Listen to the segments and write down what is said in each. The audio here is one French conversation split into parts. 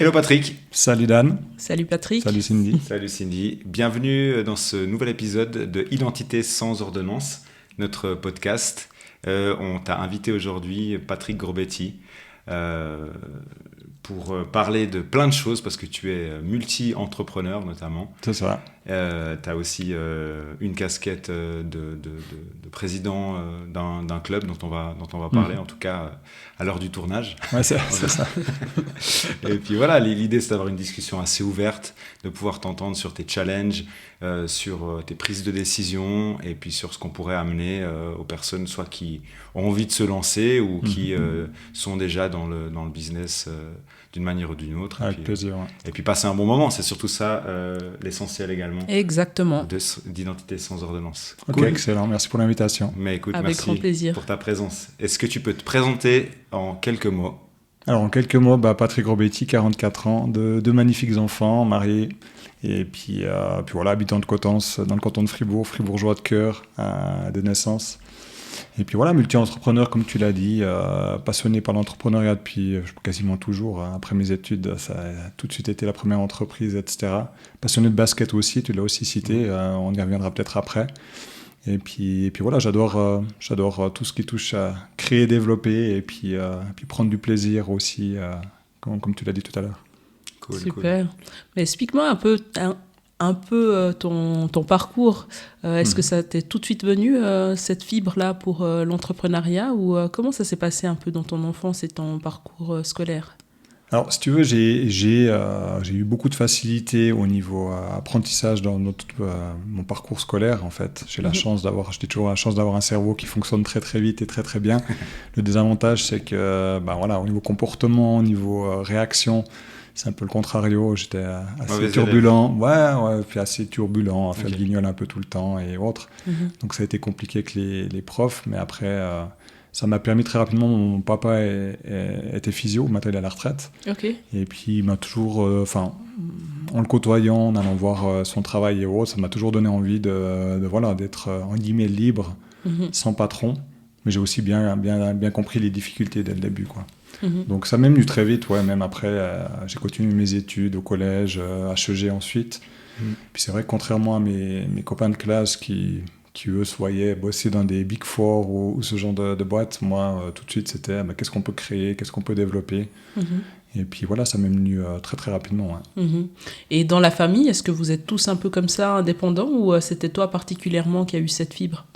Hello Patrick. Salut Dan. Salut Patrick. Salut Cindy. Salut Cindy. Bienvenue dans ce nouvel épisode de Identité sans ordonnance, notre podcast. On t'a invité aujourd'hui, Patrick Grosbetti, pour parler de plein de choses parce que tu es multi-entrepreneur notamment. C'est ça. Tu as aussi une casquette de président d'un club dont on va parler, en tout cas à l'heure du tournage. Ouais, c'est ça. Et puis voilà, l'idée c'est d'avoir une discussion assez ouverte, de pouvoir t'entendre sur tes challenges, sur tes prises de décision et puis sur ce qu'on pourrait amener aux personnes soit qui ont envie de se lancer ou qui sont déjà dans le business d'une manière ou d'une autre. Avec plaisir. Ouais. Et puis passer un bon moment, c'est surtout ça l'essentiel également. Exactement. D'identité sans ordonnance. Ok, cool. Excellent. Merci pour l'invitation. Mais écoute, avec grand plaisir. Pour ta présence. Est-ce que tu peux te présenter en quelques mots? Alors, en quelques mots, Patrick Grosbetti, 44 ans, deux magnifiques enfants, mariés. Et puis voilà, habitant de Coutances, dans le canton de Fribourg, fribourgeois de cœur, de naissance. Et puis voilà, multi-entrepreneur, comme tu l'as dit, passionné par l'entrepreneuriat depuis quasiment toujours. Après mes études, ça a tout de suite été la première entreprise, etc. Passionné de basket aussi, tu l'as aussi cité, on y reviendra peut-être après. Et puis voilà, j'adore tout ce qui touche à créer, développer et puis prendre du plaisir aussi, comme tu l'as dit tout à l'heure. Cool, super. Cool. Mais explique-moi un peu ton parcours. Est-ce que ça t'est tout de suite venu, cette fibre-là pour l'entrepreneuriat ou comment ça s'est passé un peu dans ton enfance et ton parcours scolaire? Alors, si tu veux, j'ai eu beaucoup de facilité au niveau apprentissage dans mon parcours scolaire, en fait. J'ai toujours la chance d'avoir un cerveau qui fonctionne très, très vite et très, très bien. Le désavantage, c'est que, au niveau comportement, au niveau réaction, c'est un peu le contrario. J'étais assez turbulent. Puis assez turbulent, à faire le guignol un peu tout le temps et autres. Donc, ça a été compliqué avec les profs, mais après... ça m'a permis très rapidement, mon papa était physio, maintenant il est à la retraite. Okay. Et puis il m'a toujours, en le côtoyant, en allant voir son travail et autres, ça m'a toujours donné envie d'être en guillemets libre, sans patron. Mais j'ai aussi bien compris les difficultés dès le début, quoi. Donc ça m'est venu très vite, même après, j'ai continué mes études au collège, HEG ensuite. Puis c'est vrai que contrairement à mes copains de classe qui eux se voyaient bosser dans des Big Four ou ce genre de boîtes, moi tout de suite c'était qu'est-ce qu'on peut créer, qu'est-ce qu'on peut développer. Et puis voilà, ça m'est venu très très rapidement. Et dans la famille, est-ce que vous êtes tous un peu comme ça, indépendants, ou c'était toi particulièrement qui a eu cette fibre?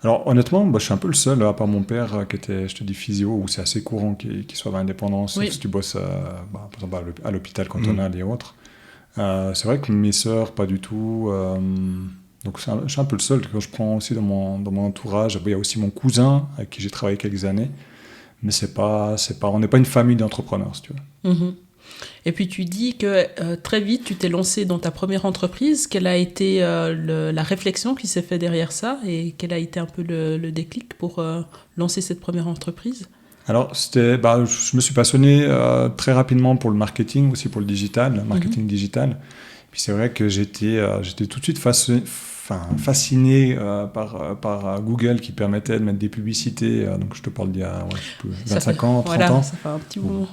Alors honnêtement, je suis un peu le seul, à part mon père qui était, je te dis, physio, où c'est assez courant qu'il soit indépendant, sauf si tu bosses par exemple à l'hôpital cantonal et autres. C'est vrai que mes sœurs, pas du tout... Donc je suis un peu le seul. Quand je prends aussi dans mon entourage, il y a aussi mon cousin avec qui j'ai travaillé quelques années, mais on n'est pas une famille d'entrepreneurs, si tu veux. Et puis tu dis que très vite tu t'es lancé dans ta première entreprise. Quelle a été la réflexion qui s'est faite derrière ça et quel a été un peu le déclic pour lancer cette première entreprise? Alors je me suis passionné très rapidement pour le marketing, aussi pour le digital, le marketing digital. Puis c'est vrai que j'étais tout de suite fasciné par Google qui permettait de mettre des publicités. Donc je te parle d'il y a 25 ans, 30 ans. Ça fait un petit moment.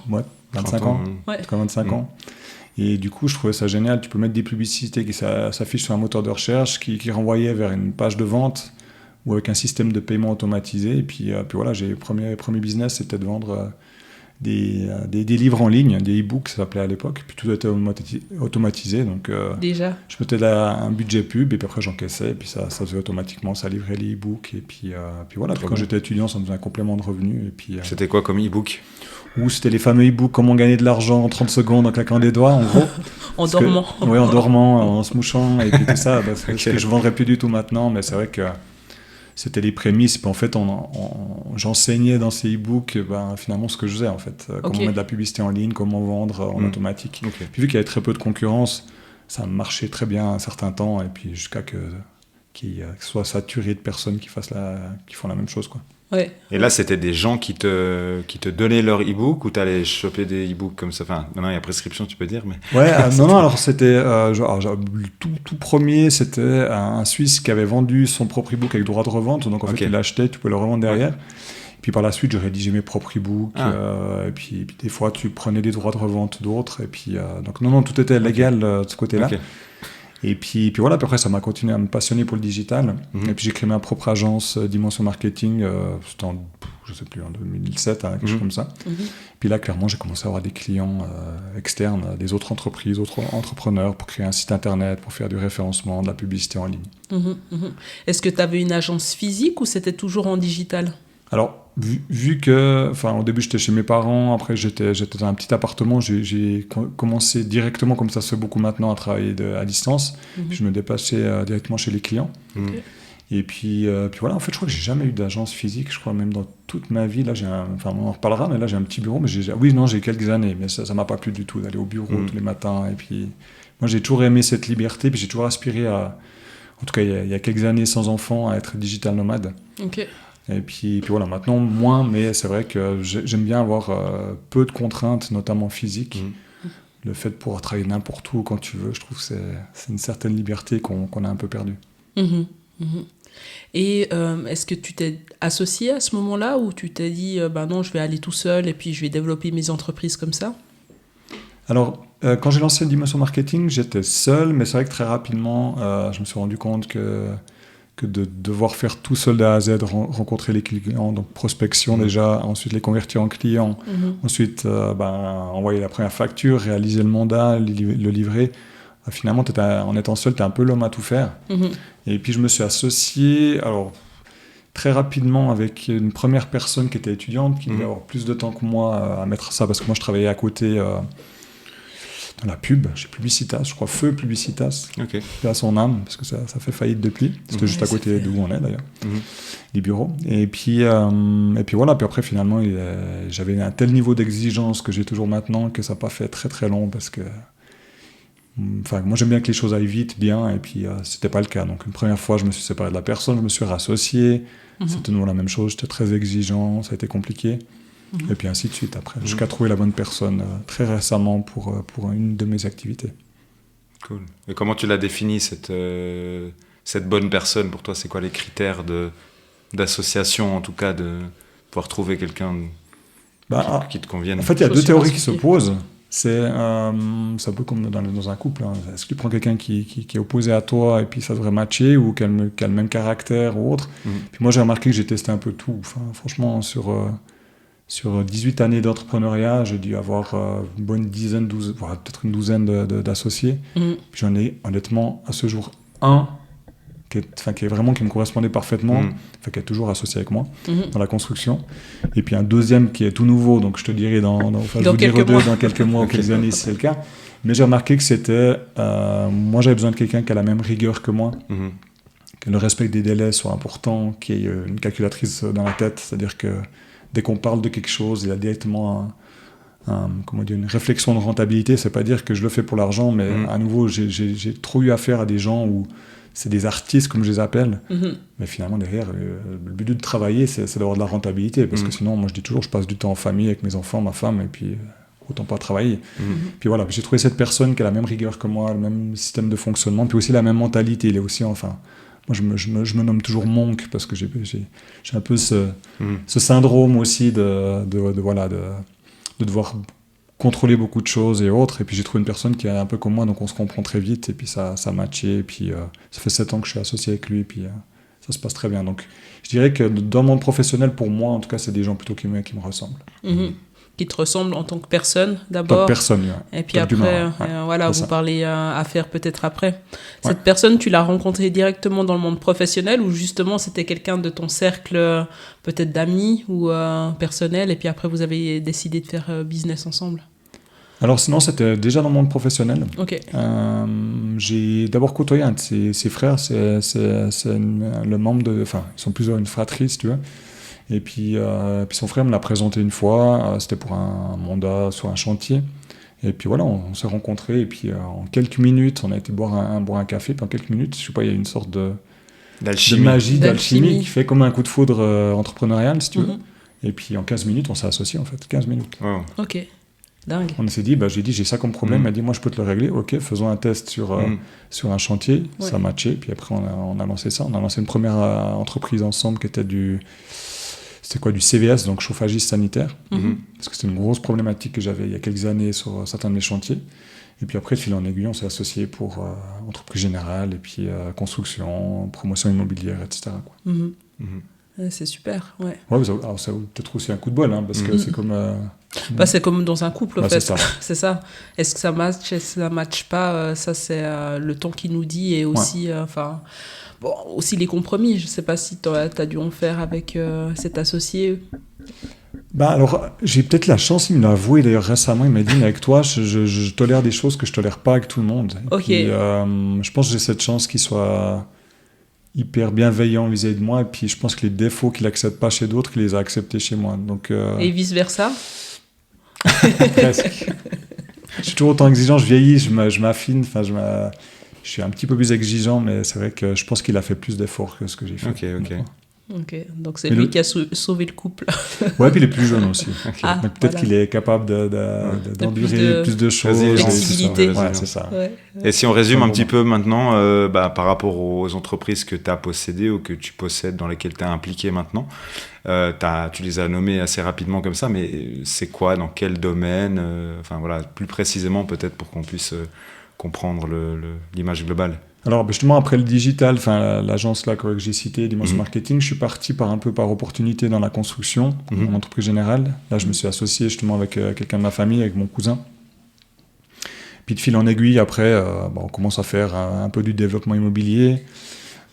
25 ans. 25 ans. Et du coup, je trouvais ça génial. Tu peux mettre des publicités qui s'affichent sur un moteur de recherche qui renvoyait vers une page de vente ou avec un système de paiement automatisé. Et puis voilà, le premier business, c'était de vendre des livres en ligne, des e-books, ça s'appelait à l'époque, puis tout était automatisé, donc déjà je mettais là un budget pub et puis après j'encaissais et puis ça faisait automatiquement, ça livrait les e-books et puis voilà. Puis quand j'étais étudiant, ça me faisait un complément de revenu. Et puis c'était quoi comme e-book? Ou c'était les fameux e-books comment gagner de l'argent en 30 secondes en claquant des doigts, en gros. En dormant. Oui, en dormant, en se mouchant et puis tout ça, parce que je ne vendrais plus du tout maintenant, mais c'est vrai que c'était les prémices. Puis en fait, j'enseignais dans ces e-books finalement ce que je faisais, en fait. Comment mettre de la publicité en ligne, comment vendre en automatique. Puis vu qu'il y avait très peu de concurrence, ça marchait très bien un certain temps, et puis jusqu'à qu'il soit saturé de personnes qui font la même chose, quoi. Ouais. Et là, c'était des gens qui te donnaient leur e-book ou t'allais choper des e-books comme ça? Enfin, maintenant, il y a prescription, tu peux dire, mais... Ouais, non, alors c'était... le tout premier, c'était un Suisse qui avait vendu son propre e-book avec droit de revente, donc en fait, il l'achetait, tu peux le revendre derrière. Puis par la suite, je rédigeais mes propres e-books. Et puis des fois, tu prenais des droits de revente d'autres. Et puis, donc non, tout était légal de ce côté-là. Okay. Et puis voilà, puis après, ça m'a continué à me passionner pour le digital. Et puis j'ai créé ma propre agence Dimension Marketing, c'était en 2007, quelque chose comme ça. Puis là, clairement, j'ai commencé à avoir des clients externes, des autres entreprises, autres entrepreneurs, pour créer un site internet, pour faire du référencement, de la publicité en ligne. Est-ce que tu avais une agence physique ou c'était toujours en digital ? Alors, vu que, au début j'étais chez mes parents, après j'étais dans un petit appartement, j'ai commencé directement, comme ça se fait beaucoup maintenant, à travailler à distance. Puis je me déplaçais directement chez les clients. Et puis voilà, en fait, je crois que j'ai jamais eu d'agence physique, je crois même dans toute ma vie. Là, on en reparlera, mais là j'ai un petit bureau. Mais j'ai quelques années, mais ça m'a pas plu du tout d'aller au bureau tous les matins. Et puis, moi j'ai toujours aimé cette liberté, puis j'ai toujours aspiré à, en tout cas il y a quelques années sans enfant, à être digital nomade. Et puis voilà, maintenant moins, mais c'est vrai que j'aime bien avoir peu de contraintes, notamment physiques. Le fait de pouvoir travailler n'importe où quand tu veux, je trouve que c'est une certaine liberté qu'on a un peu perdue. Et est-ce que tu t'es associé à ce moment-là ou tu t'es dit non, je vais aller tout seul et puis je vais développer mes entreprises comme ça ? Alors, quand j'ai lancé le Dimension Marketing, j'étais seul, mais c'est vrai que très rapidement, je me suis rendu compte que de devoir faire tout seul de A à Z, rencontrer les clients, donc prospection déjà, ensuite les convertir en clients, ensuite envoyer la première facture, réaliser le mandat, le livrer. Finalement, en étant seul, tu es un peu l'homme à tout faire. Et puis je me suis associé très rapidement avec une première personne qui était étudiante, qui devait avoir plus de temps que moi à mettre ça, parce que moi je travaillais à côté dans la pub, chez Publicitas, je crois, Feu Publicitas, à son âme, parce que ça fait faillite depuis. C'était juste à côté d'où on est d'ailleurs, les bureaux. Et puis voilà, puis après finalement, j'avais un tel niveau d'exigence que j'ai toujours maintenant, que ça n'a pas fait très très long, parce que moi j'aime bien que les choses aillent vite, bien, et puis c'était pas le cas. Donc une première fois, je me suis séparé de la personne, je me suis rassocié, c'était nouveau la même chose, j'étais très exigeant, ça a été compliqué. Et puis ainsi de suite après, jusqu'à trouver la bonne personne très récemment pour une de mes activités. Cool. Et comment tu l'as défini, cette bonne personne pour toi? C'est quoi les critères d'association, en tout cas, de pouvoir trouver quelqu'un qui te convienne? En fait, il y a deux théories qui s'opposent. C'est un peu comme dans un couple. Est-ce que tu prends quelqu'un qui est opposé à toi et puis ça devrait matcher, ou qui a le même caractère ou autre? Puis moi, j'ai remarqué que j'ai testé un peu tout. Franchement, sur 18 années d'entrepreneuriat, j'ai dû avoir une bonne dizaine, peut-être une douzaine d'associés. Puis j'en ai honnêtement à ce jour un qui me correspondait parfaitement, qui est toujours associé avec moi dans la construction. Et puis un deuxième qui est tout nouveau, donc je te dirai dans quelques mois ou quelques années si c'est le cas. Mais j'ai remarqué que c'était... moi, j'avais besoin de quelqu'un qui a la même rigueur que moi, que le respect des délais soit important, qui ait une calculatrice dans la tête, c'est-à-dire que dès qu'on parle de quelque chose, il y a directement une réflexion de rentabilité. C'est pas dire que je le fais pour l'argent, mais à nouveau, j'ai trop eu affaire à des gens où c'est des artistes, comme je les appelle. Mais finalement, derrière, le but de travailler, c'est d'avoir de la rentabilité. Parce que sinon, moi, je dis toujours, je passe du temps en famille avec mes enfants, ma femme, et puis autant pas travailler. Puis voilà, j'ai trouvé cette personne qui a la même rigueur que moi, le même système de fonctionnement, puis aussi la même mentalité. Il est aussi, moi, je me nomme toujours monk parce que j'ai un peu ce syndrome aussi de devoir contrôler beaucoup de choses et autres. Et puis j'ai trouvé une personne qui est un peu comme moi, donc on se comprend très vite. Et puis ça a matché. Et puis ça fait 7 ans que je suis associé avec lui. Et puis ça se passe très bien. Donc je dirais que dans le monde professionnel, pour moi, en tout cas, c'est des gens plutôt qui me ressemblent. Qui te ressemblent en tant que personne d'abord. En tant que personne, ouais. Et puis après, vous parlez affaires peut-être après. Cette personne, tu l'as rencontrée directement dans le monde professionnel, ou justement c'était quelqu'un de ton cercle peut-être d'amis ou personnel, et puis après vous avez décidé de faire business ensemble? Alors sinon, c'était déjà dans le monde professionnel. J'ai d'abord côtoyé un de ses frères, c'est le membre de... Enfin, ils sont plusieurs, une fratrie, si tu veux. Et puis son frère me l'a présenté une fois, c'était pour un mandat sur un chantier. Et puis voilà, on s'est rencontrés, et puis en quelques minutes, on a été boire un café, puis en quelques minutes, je sais pas, il y a une sorte de magie, d'alchimie qui fait comme un coup de foudre entrepreneurial, si tu veux. Et puis en 15 minutes, on s'est associés en fait, 15 minutes. Wow. Ok, dingue. On s'est dit, j'ai ça comme problème, il m'a dit, moi je peux te le régler, ok, faisons un test sur un chantier, ça a matché, puis après on a lancé ça, on a lancé une première entreprise ensemble qui était c'était quoi, du CVS, donc chauffagiste sanitaire, Mhm. parce que c'était une grosse problématique que j'avais il y a quelques années sur certains de mes chantiers. Et puis après, de fil en aiguille, on s'est associé pour entreprise générale, et puis construction, promotion immobilière, etc. quoi. Mhm. Mhm. Ouais, c'est super, ouais. Ouais, alors ça a peut-être aussi un coup de bol, hein, parce que c'est comme... Bah, c'est comme dans un couple, en fait. c'est ça. C'est ça. Est-ce que ça match, est-ce que ça match pas, ça c'est le temps qui nous dit, et aussi, bon, aussi les compromis. Je sais pas si t'as dû en faire avec cet associé. Bah alors, j'ai peut-être la chance, il me l'a avoué d'ailleurs récemment, il m'a dit, mais avec toi, je tolère des choses que je tolère pas avec tout le monde. Et Ok. puis, je pense que j'ai cette chance qu'il soit hyper bienveillant vis-à-vis de moi, et puis je pense que les défauts qu'il accepte pas chez d'autres, il les a acceptés chez moi. Donc, Et vice-versa. presque. Je suis toujours autant exigeant, je vieillis, je m'affine, enfin, je suis un petit peu plus exigeant, mais c'est vrai que je pense qu'il a fait plus d'efforts que ce que j'ai fait. Ok. Ok, donc c'est Mais lui qui a sauvé le couple. Ouais, puis il est plus jeune aussi. Ah, Donc peut-être voilà. qu'il est capable d'endurer plus de choses. Résilience, Flexibilité. c'est ça, Ouais, c'est ça. Ouais. Et si on résume C'est un un bon petit moment. peu maintenant par rapport aux entreprises que tu as possédées ou que tu possèdes, dans lesquelles tu es impliqué maintenant, tu les as nommées assez rapidement comme ça, mais c'est quoi, dans quel domaine, enfin voilà, plus précisément peut-être pour qu'on puisse comprendre l'image globale. Alors justement, après le digital, enfin l'agence là que j'ai citée, Dimension Mhm. Marketing, je suis parti par opportunité dans la construction, en entreprise générale. Là, je me suis associé justement avec quelqu'un de ma famille, avec mon cousin. Puis de fil en aiguille, après, on commence à faire un peu du développement immobilier,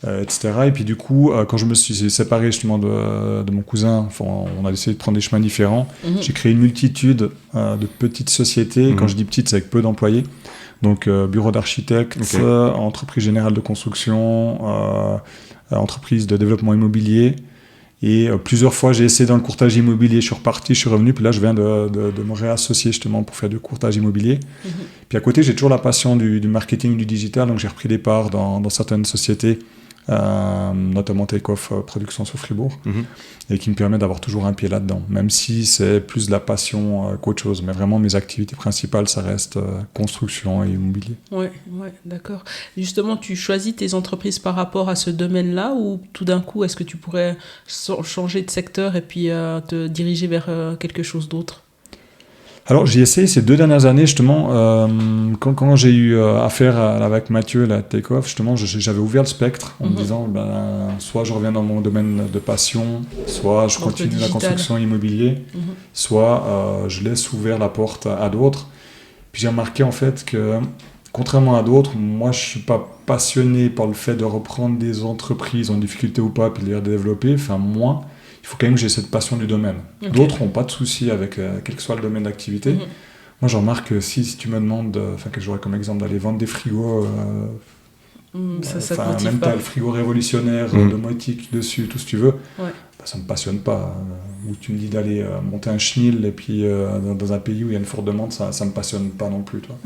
etc. Et puis du coup, quand je me suis séparé justement de mon cousin, enfin, on a essayé de prendre des chemins différents. Mhm. J'ai créé une multitude de petites sociétés. Quand je dis petites, c'est avec peu d'employés. Donc, bureau d'architecte, Ok. entreprise générale de construction, entreprise de développement immobilier. Et plusieurs fois, j'ai essayé dans le courtage immobilier, je suis reparti, je suis revenu, puis là, je viens de me réassocier justement pour faire du courtage immobilier. Puis à côté, j'ai toujours la passion du marketing, du digital, donc j'ai repris des parts dans certaines sociétés, notamment Take-Off Production sur Fribourg, et qui me permet d'avoir toujours un pied là-dedans, même si c'est plus de la passion qu'autre chose. Mais vraiment, mes activités principales, ça reste construction et immobilier. Ouais, d'accord. Justement, tu choisis tes entreprises par rapport à ce domaine-là, ou tout d'un coup, est-ce que tu pourrais changer de secteur et puis te diriger vers quelque chose d'autre? Alors, j'ai essayé ces 2 dernières années, justement, quand j'ai eu affaire avec Mathieu, la Take-Off, justement, j'avais ouvert le spectre en me disant, soit je reviens dans mon domaine de passion, soit je Donc, le continue la digital. construction immobilier, soit je laisse ouvert la porte à d'autres. Puis j'ai remarqué, en fait, que, contrairement à d'autres, moi, je suis pas passionné par le fait de reprendre des entreprises en difficulté ou pas, puis de les développer, enfin, moi. Il faut quand même que j'ai cette passion du domaine. Ok. D'autres n'ont pas de souci avec quel que soit le domaine d'activité. Moi, j'en remarque que si tu me demandes, que j'aurais comme exemple d'aller vendre des frigos, Ça te enfin, motive même pas. t'as le frigo révolutionnaire, domotique dessus, tout ce que tu veux, Ouais. ça me passionne pas. Ou tu me dis d'aller monter un chenil et puis dans un pays où il y a une forte demande, ça me passionne pas non plus. Toi.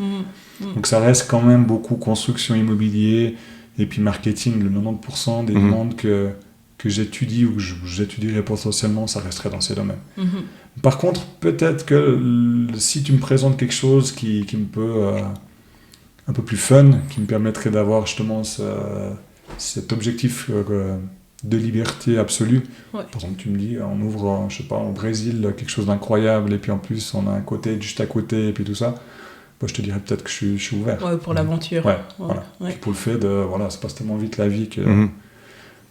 Donc ça reste quand même beaucoup construction immobilier et puis marketing. Le 90% des demandes que j'étudie ou que j'étudierai potentiellement, ça resterait dans ces domaines. Par contre, peut-être que si tu me présentes quelque chose qui me peut un peu plus fun, qui me permettrait d'avoir justement cet objectif de liberté absolue. Ouais. Par exemple, tu me dis, on ouvre, je sais pas, au Brésil, quelque chose d'incroyable, et puis en plus, on a un côté juste à côté, et puis tout ça. Moi, je te dirais peut-être que je suis ouvert. Ouais, pour l'aventure. Ouais, voilà. Ouais. Puis pour le fait de, voilà, ça passe tellement vite la vie que...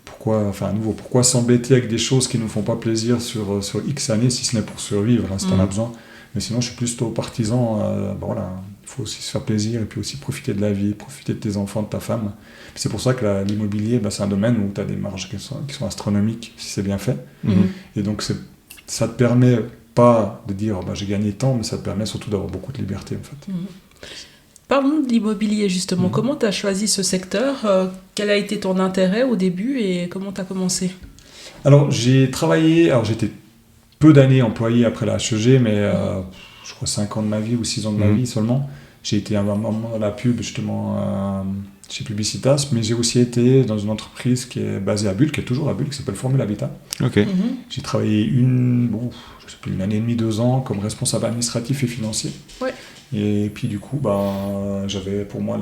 Pourquoi s'embêter avec des choses qui ne nous font pas plaisir sur X années, si ce n'est pour survivre, hein, si t'en as besoin. Mais sinon, je suis plutôt partisan, il faut aussi se faire plaisir et puis aussi profiter de la vie, profiter de tes enfants, de ta femme. Puis c'est pour ça que l'immobilier, c'est un domaine où tu as des marges qui sont astronomiques, si c'est bien fait. Et donc, ça te permet pas de dire j'ai gagné tant, mais ça te permet surtout d'avoir beaucoup de liberté, en fait. Parle-nous de l'immobilier, justement. Comment tu as choisi ce secteur? Quel a été ton intérêt au début et comment tu as commencé? Alors, j'étais peu d'années employé après la HEG, mais je crois 5 ans de ma vie ou 6 ans de ma vie seulement. J'ai été à un moment dans la pub, justement, chez Publicitas, mais j'ai aussi été dans une entreprise qui est basée à Bulle, qui est toujours à Bulle, qui s'appelle Formule Habitat. J'ai travaillé une année et demie, 2 ans comme responsable administratif et financier. Ouais. Et puis du coup, j'avais pour moi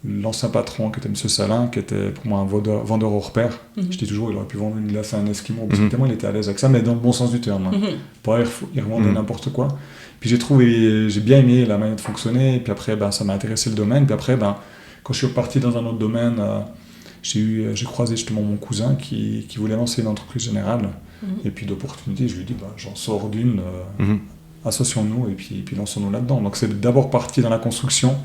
l'ancien patron qui était M. Salin, qui était pour moi un vendeur au repère. Je dis toujours, il aurait pu vendre une glace à un Esquimau, parce que tellement il était à l'aise avec ça, mais dans le bon sens du terme. Pour il revendait n'importe quoi. Puis j'ai bien aimé la manière de fonctionner, et puis après, ça m'a intéressé le domaine. Puis après, quand je suis reparti dans un autre domaine, j'ai croisé justement mon cousin qui voulait lancer une entreprise générale. Et puis d'opportunité, je lui ai dit, j'en sors d'une, associons-nous et puis lançons-nous là-dedans. Donc c'est d'abord parti dans la construction.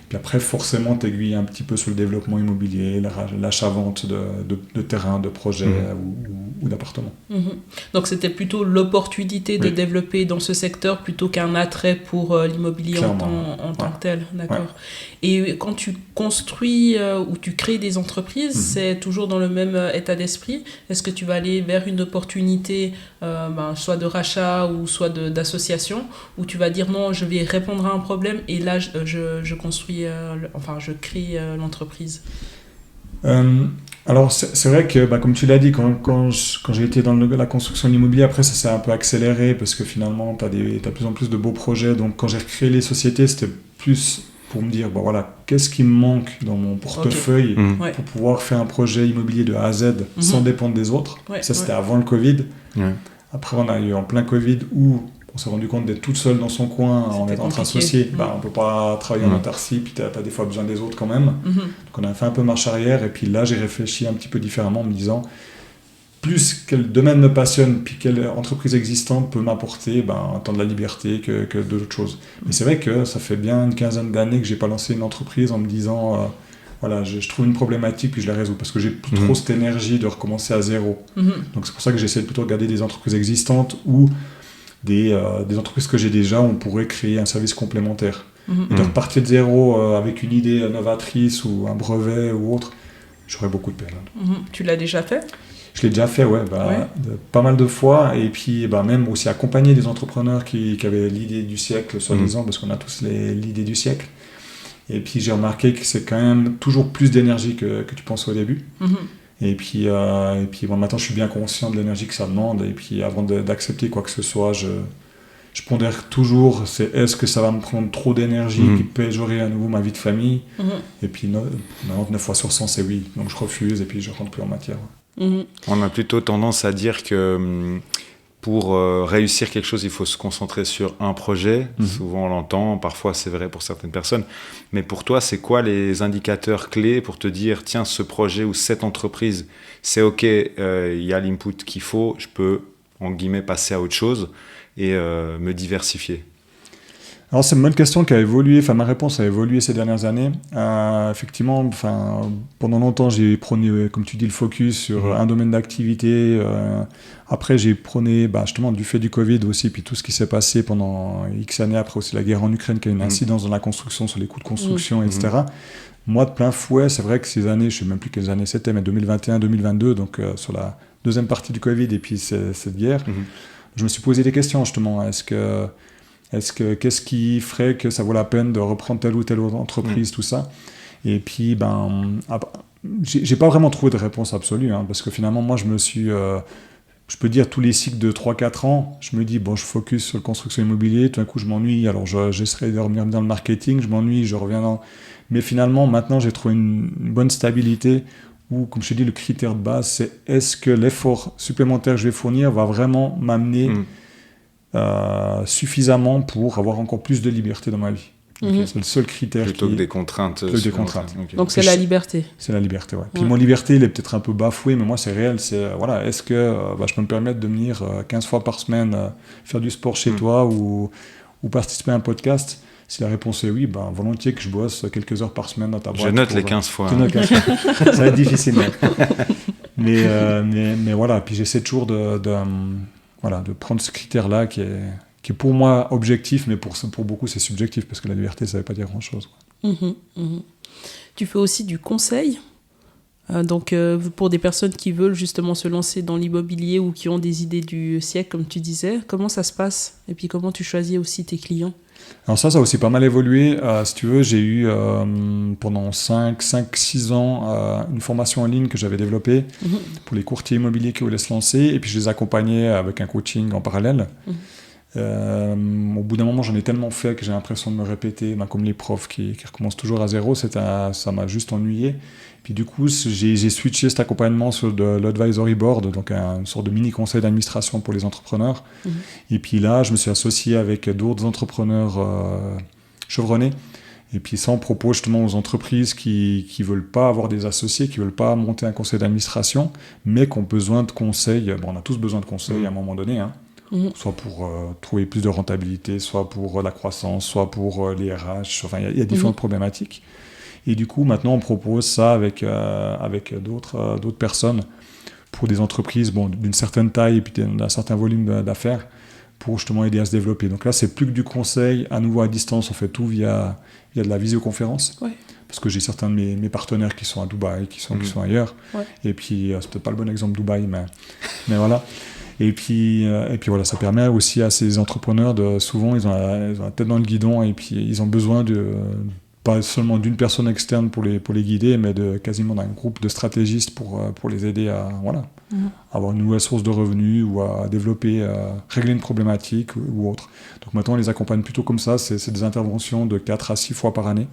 Puis après, forcément, t'aiguilles un petit peu sur le développement immobilier, l'achat-vente de terrains, de projets ou d'appartements. Donc, c'était plutôt l'opportunité de développer dans ce secteur plutôt qu'un attrait pour l'immobilier en tant que tel. D'accord. Ouais. Et quand tu construis ou tu crées des entreprises, c'est toujours dans le même état d'esprit? Est-ce que tu vas aller vers une opportunité, soit de rachat ou soit d'association, ou tu vas dire non, je vais répondre à un problème et là, je construis je crée l'entreprise? Alors c'est vrai que comme tu l'as dit, quand j'ai été dans la construction de l'immobilier, après ça s'est un peu accéléré parce que finalement t'as de plus en plus de beaux projets. Donc quand j'ai recréé les sociétés, c'était plus pour me dire qu'est-ce qui me manque dans mon portefeuille pour pouvoir faire un projet immobilier de A à Z sans dépendre des autres. Ça c'était avant le Covid. Après on a eu en plein Covid où on s'est rendu compte d'être toute seule dans son coin en étant entre associés. On ne peut pas travailler en autarcie, puis tu as des fois besoin des autres quand même. Donc on a fait un peu marche arrière, et puis là j'ai réfléchi un petit peu différemment en me disant plus quel domaine me passionne, puis quelle entreprise existante peut m'apporter tant de la liberté que d'autres choses. Mais c'est vrai que ça fait bien une quinzaine d'années que je n'ai pas lancé une entreprise en me disant je trouve une problématique puis je la résous, parce que j'ai plus trop cette énergie de recommencer à zéro. Donc c'est pour ça que j'essaie plutôt de regarder des entreprises existantes ou des entreprises que j'ai déjà, on pourrait créer un service complémentaire. Et de repartir de zéro avec une idée novatrice ou un brevet ou autre, j'aurais beaucoup de peine. Tu l'as déjà fait? Je l'ai déjà fait, pas mal de fois, et puis même aussi accompagner des entrepreneurs qui avaient l'idée du siècle, soi-disant, parce qu'on a tous l'idée du siècle. Et puis j'ai remarqué que c'est quand même toujours plus d'énergie que tu penses au début. Et puis maintenant, je suis bien conscient de l'énergie que ça demande. Et puis avant d'accepter quoi que ce soit, je pondère toujours, est-ce que ça va me prendre trop d'énergie qui péjorer à nouveau ma vie de famille? Et puis 99 fois sur 100, c'est oui. Donc je refuse et puis je rentre plus en matière. On a plutôt tendance à dire que pour réussir quelque chose, il faut se concentrer sur un projet. Souvent on l'entend, parfois c'est vrai pour certaines personnes. Mais pour toi, c'est quoi les indicateurs clés pour te dire, tiens, ce projet ou cette entreprise, c'est OK, il y a l'input qu'il faut, je peux, en guillemets, passer à autre chose et me diversifier? Alors c'est une bonne question qui a évolué, ma réponse a évolué ces dernières années. Effectivement, pendant longtemps j'ai prôné, comme tu dis, le focus sur un domaine d'activité. Après j'ai prôné, justement, du fait du Covid aussi, puis tout ce qui s'est passé pendant X années, après aussi la guerre en Ukraine qui a une incidence dans la construction, sur les coûts de construction, etc. Moi de plein fouet, c'est vrai que ces années, je ne sais même plus quelles années c'était, mais 2021, 2022, donc sur la deuxième partie du Covid et puis cette guerre, je me suis posé des questions justement. Qu'est-ce qui ferait que ça vaut la peine de reprendre telle ou telle autre entreprise, tout ça? Et puis, j'ai pas vraiment trouvé de réponse absolue, parce que finalement, moi, je peux dire tous les cycles de 3-4 ans, je me dis, je focus sur la construction immobilière, tout d'un coup, je m'ennuie, alors j'essaierai de revenir dans le marketing, je m'ennuie, je reviens dans... Mais finalement, maintenant, j'ai trouvé une bonne stabilité où, comme je te dis, le critère de base, c'est est-ce que l'effort supplémentaire que je vais fournir va vraiment m'amener suffisamment pour avoir encore plus de liberté dans ma vie. C'est le seul critère. Plutôt que des contraintes. Okay. Donc c'est la liberté. C'est la liberté, ouais. Puis mon liberté, il est peut-être un peu bafoué, mais moi c'est réel. C'est, est-ce que je peux me permettre de venir 15 fois par semaine faire du sport chez toi ou participer à un podcast? Si la réponse est oui, volontiers que je bosse quelques heures par semaine dans ta boîte. Je note les 15 fois. Ça va être difficile. Mais voilà, puis j'essaie toujours de prendre ce critère-là qui est pour moi objectif, mais pour beaucoup c'est subjectif, parce que la liberté ça ne veut pas dire grand-chose. Tu fais aussi du conseil, donc pour des personnes qui veulent justement se lancer dans l'immobilier ou qui ont des idées du siècle, comme tu disais. Comment ça se passe? Et puis comment tu choisis aussi tes clients? Alors ça a aussi pas mal évolué. Si tu veux, j'ai eu pendant 5-6 ans une formation en ligne que j'avais développée pour les courtiers immobiliers qui voulaient se lancer, et puis je les accompagnais avec un coaching en parallèle. Au bout d'un moment, j'en ai tellement fait que j'ai l'impression de me répéter, comme les profs qui recommencent toujours à zéro, ça m'a juste ennuyé. Puis du coup, j'ai switché cet accompagnement sur de l'advisory board, donc une sorte de mini conseil d'administration pour les entrepreneurs. Et puis là, je me suis associé avec d'autres entrepreneurs chevronnés. Et puis ça, on propose justement aux entreprises qui veulent pas avoir des associés, qui veulent pas monter un conseil d'administration, mais qui ont besoin de conseils. On a tous besoin de conseils à un moment donné, soit pour trouver plus de rentabilité, soit pour la croissance, soit pour les RH. Enfin, il y a différentes problématiques. Et du coup, maintenant, on propose ça avec d'autres personnes pour des entreprises d'une certaine taille et puis d'un certain volume d'affaires pour justement aider à se développer. Donc là, c'est plus que du conseil, à nouveau à distance, on fait tout via de la visioconférence. Ouais. Parce que j'ai certains de mes partenaires qui sont à Dubaï, qui sont ailleurs. Ouais. Et puis, c'est peut-être pas le bon exemple Dubaï, mais voilà. Et puis voilà, ça permet aussi à ces entrepreneurs souvent, ils ont la tête dans le guidon et puis ils ont besoin pas seulement d'une personne externe pour les guider, mais quasiment d'un groupe de stratégistes pour les aider à avoir une nouvelle source de revenus ou à développer, régler une problématique ou autre. Donc maintenant, on les accompagne plutôt comme ça. C'est des interventions de 4 à 6 fois par année.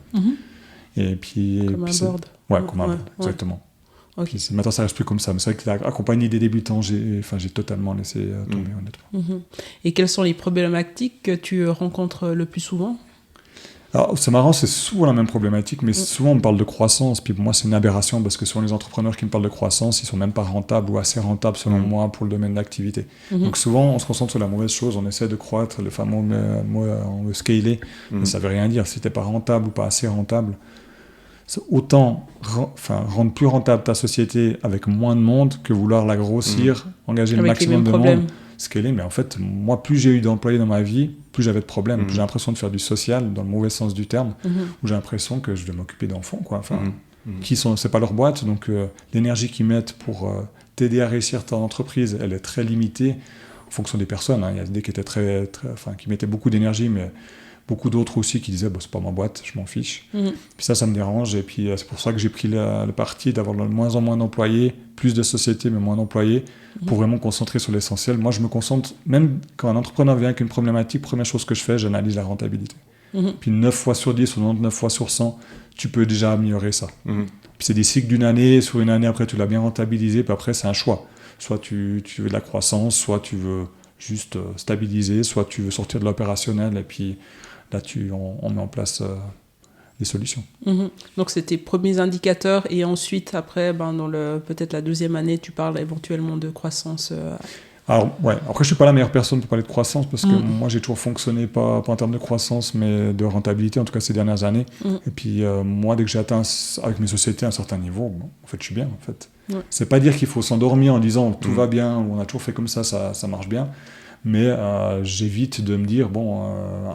Et puis, comme un board. Ouais, comme un board, exactement. Okay. Maintenant, ça reste plus comme ça. Mais c'est vrai qu'accompagner des débutants, j'ai totalement laissé tomber, honnêtement. Et quelles sont les problématiques que tu rencontres le plus souvent ? Alors, c'est marrant, c'est souvent la même problématique, mais souvent on me parle de croissance, puis pour moi c'est une aberration, parce que souvent les entrepreneurs qui me parlent de croissance, ils sont même pas rentables ou assez rentables selon moi pour le domaine d'activité. Donc souvent on se concentre sur la mauvaise chose, on essaie de croître, le fameux mot on veut scaler, mais ça veut rien dire. Si t'es pas rentable ou pas assez rentable, c'est autant rendre plus rentable ta société avec moins de monde que vouloir la grossir, engager le maximum de monde. Scaler, mais en fait, moi, plus j'ai eu d'employés dans ma vie, plus j'avais de problèmes, plus j'ai l'impression de faire du social, dans le mauvais sens du terme, où j'ai l'impression que je dois m'occuper d'enfants, quoi. Enfin, c'est pas leur boîte, donc l'énergie qu'ils mettent pour t'aider à réussir ton entreprise, elle est très limitée en fonction des personnes. Il y a des qui étaient qui mettaient beaucoup d'énergie, mais beaucoup d'autres aussi qui disaient c'est pas ma boîte, je m'en fiche. Puis ça me dérange, et puis c'est pour ça que j'ai pris le parti d'avoir de moins en moins d'employés, plus de sociétés mais moins d'employés, pour vraiment me concentrer sur l'essentiel. Moi je me concentre, même quand un entrepreneur vient avec une problématique, première chose que je fais, j'analyse la rentabilité. Puis 9 fois sur 10 ou 99 fois sur 100, tu peux déjà améliorer ça. Puis c'est des cycles d'une année, sur une année après tu l'as bien rentabilisé, puis après c'est un choix. Soit tu veux de la croissance, soit tu veux juste stabiliser, soit tu veux sortir de l'opérationnel, et puis là, on met en place des solutions. Donc, c'est tes premiers indicateurs. Et ensuite, après, dans peut-être la deuxième année, tu parles éventuellement de croissance. Alors, ouais. Après, je ne suis pas la meilleure personne pour parler de croissance parce que moi, j'ai toujours fonctionné pas en termes de croissance, mais de rentabilité, en tout cas ces dernières années. Et puis, moi, dès que j'ai atteint avec mes sociétés un certain niveau, en fait, je suis bien. En fait. C'est pas dire qu'il faut s'endormir en disant tout va bien, ou on a toujours fait comme ça marche bien. Mais j'évite de me dire,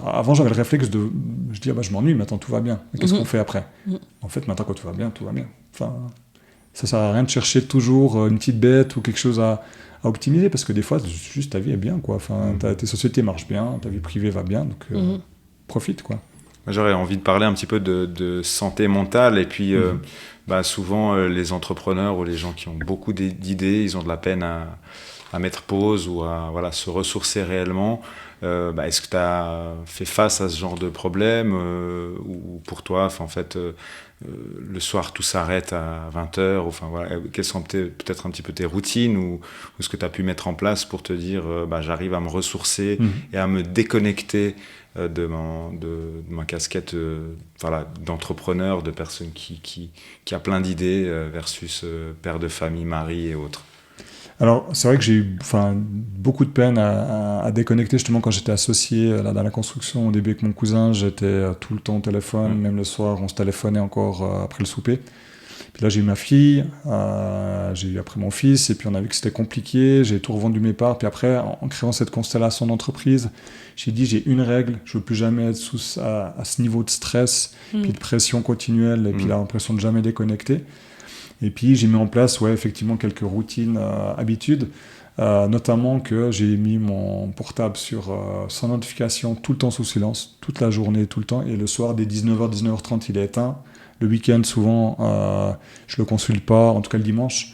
avant j'avais le réflexe de dire, je m'ennuie, maintenant tout va bien. Mais qu'est-ce qu'on fait après ? En fait, maintenant quand tout va bien, tout va bien. Enfin, ça sert à rien de chercher toujours une petite bête ou quelque chose à optimiser, parce que des fois, juste ta vie est bien, quoi. Enfin, tes sociétés marchent bien, ta vie privée va bien, donc profite, quoi. J'aurais envie de parler un petit peu de santé mentale, et puis souvent les entrepreneurs ou les gens qui ont beaucoup d'idées, ils ont de la peine à mettre pause ou à se ressourcer réellement. Est-ce que tu as fait face à ce genre de problème ou pour toi, en fait, le soir tout s'arrête à 20h, quelles sont peut-être un petit peu tes routines ou ce que tu as pu mettre en place pour te dire j'arrive à me ressourcer et à me déconnecter de ma casquette d'entrepreneur, de personne qui a plein d'idées versus père de famille, mari et autres. Alors, c'est vrai que j'ai eu beaucoup de peine à déconnecter, justement, quand j'étais associé dans la construction. Au début, avec mon cousin, j'étais tout le temps au téléphone, même le soir, on se téléphonait encore après le souper. Puis là, j'ai eu ma fille, j'ai eu après mon fils, et puis on a vu que c'était compliqué, j'ai tout revendu mes parts. Puis après, en créant cette constellation d'entreprise, j'ai dit, j'ai une règle, je ne veux plus jamais être à ce niveau de stress, puis de pression continuelle, et puis l'impression de jamais déconnecter. Et puis j'ai mis en place effectivement quelques routines, habitudes, notamment que j'ai mis mon portable sans notification, tout le temps sous silence, toute la journée, tout le temps, et le soir dès 19h, 19h30 il est éteint. Le week-end souvent je le consulte pas, en tout cas le dimanche.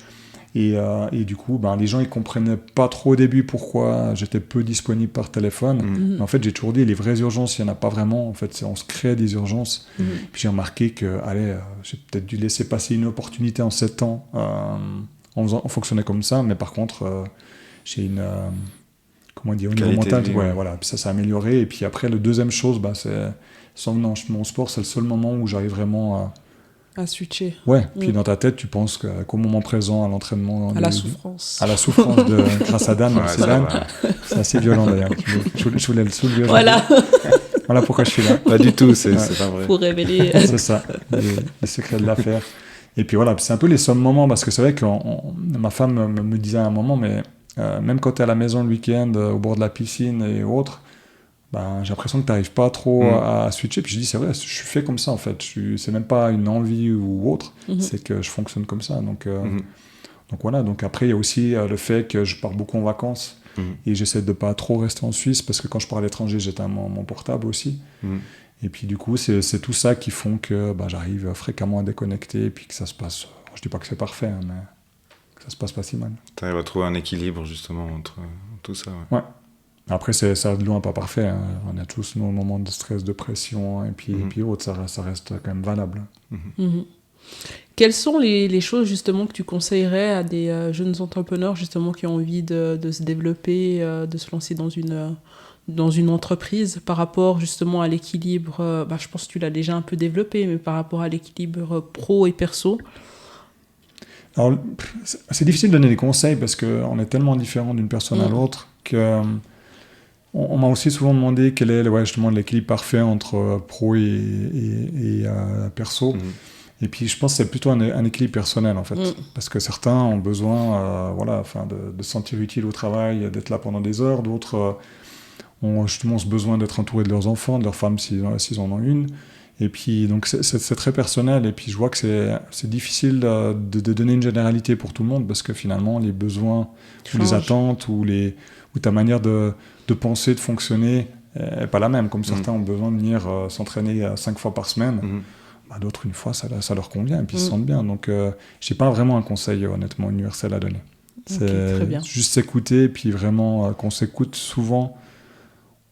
Et du coup, les gens, ils comprenaient pas trop au début pourquoi j'étais peu disponible par téléphone. Mais en fait, j'ai toujours dit, les vraies urgences, il n'y en a pas vraiment. En fait, on se crée des urgences. Puis j'ai remarqué que, j'ai peut-être dû laisser passer une opportunité en 7 ans en fonctionnant comme ça. Mais par contre, j'ai une... comment dire, au niveau mental, voilà. Puis ça s'est amélioré. Et puis après, la deuxième chose, mon sport, c'est le seul moment où j'arrive vraiment à switcher. Ouais, puis dans ta tête, tu penses qu'au moment présent, à l'entraînement... À la souffrance. À la souffrance grâce à Dan. C'est assez violent d'ailleurs. Je voulais le soulever. Voilà. Voilà pourquoi je suis là. Pas du tout, c'est pas vrai. Pour révéler... C'est ça, les secrets de l'affaire. Et puis voilà, c'est un peu les seuls moments, parce que c'est vrai que ma femme me disait à un moment, mais même quand tu es à la maison le week-end, au bord de la piscine et autres, j'ai l'impression que tu n'arrives pas trop à switcher. Puis je dis, c'est vrai, je suis fait comme ça en fait. C'est même pas une envie ou autre, c'est que je fonctionne comme ça. Donc voilà. Donc après, il y a aussi le fait que je pars beaucoup en vacances et j'essaie de pas trop rester en Suisse parce que quand je pars à l'étranger, j'éteins mon portable aussi. Et puis du coup, c'est tout ça qui font que j'arrive fréquemment à déconnecter et puis que ça se passe. Je dis pas que c'est parfait, mais que ça se passe pas si mal. Tu arrives à trouver un équilibre justement entre tout ça. Ouais. Après, ça de loin pas parfait. Hein. On a tous nos moments de stress, de pression, et puis autres, ça reste quand même valable. Quelles sont les choses justement que tu conseillerais à des jeunes entrepreneurs justement qui ont envie de se développer, de se lancer dans une entreprise par rapport justement à l'équilibre, je pense que tu l'as déjà un peu développé, mais par rapport à l'équilibre pro et perso? Alors, c'est difficile de donner des conseils parce qu'on est tellement différents d'une personne à l'autre que... On m'a aussi souvent demandé quel est justement l'équilibre parfait entre pro et perso. Et puis je pense que c'est plutôt un équilibre personnel en fait. Parce que certains ont besoin de se sentir utile au travail, d'être là pendant des heures. D'autres ont justement ce besoin d'être entourés de leurs enfants, de leurs femmes s'ils en ont une. Et puis donc c'est très personnel. Et puis je vois que c'est difficile de donner une généralité pour tout le monde parce que finalement les besoins ou les attentes ou ta manière de penser, de fonctionner n'est pas la même. Comme certains ont besoin de venir s'entraîner 5 fois par semaine, d'autres une fois, ça leur convient et puis ils se sentent bien. Donc je n'ai pas vraiment un conseil honnêtement universel à donner. C'est très bien. Juste s'écouter et puis vraiment quand on s'écoute souvent,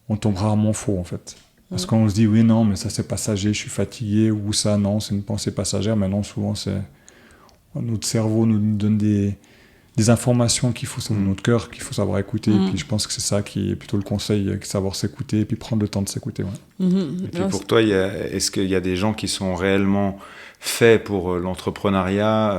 on tombe rarement faux en fait. Parce qu'on se dit oui, non, mais ça c'est passager, je suis fatigué, ou ça, non, c'est une pensée passagère, mais non, souvent c'est notre cerveau nous donne des informations qu'il faut, c'est notre cœur qu'il faut savoir écouter. Et puis je pense que c'est ça qui est plutôt le conseil, savoir s'écouter et puis prendre le temps de s'écouter. Ouais. Et puis pour toi, est-ce qu'il y a des gens qui sont réellement faits pour l'entrepreneuriat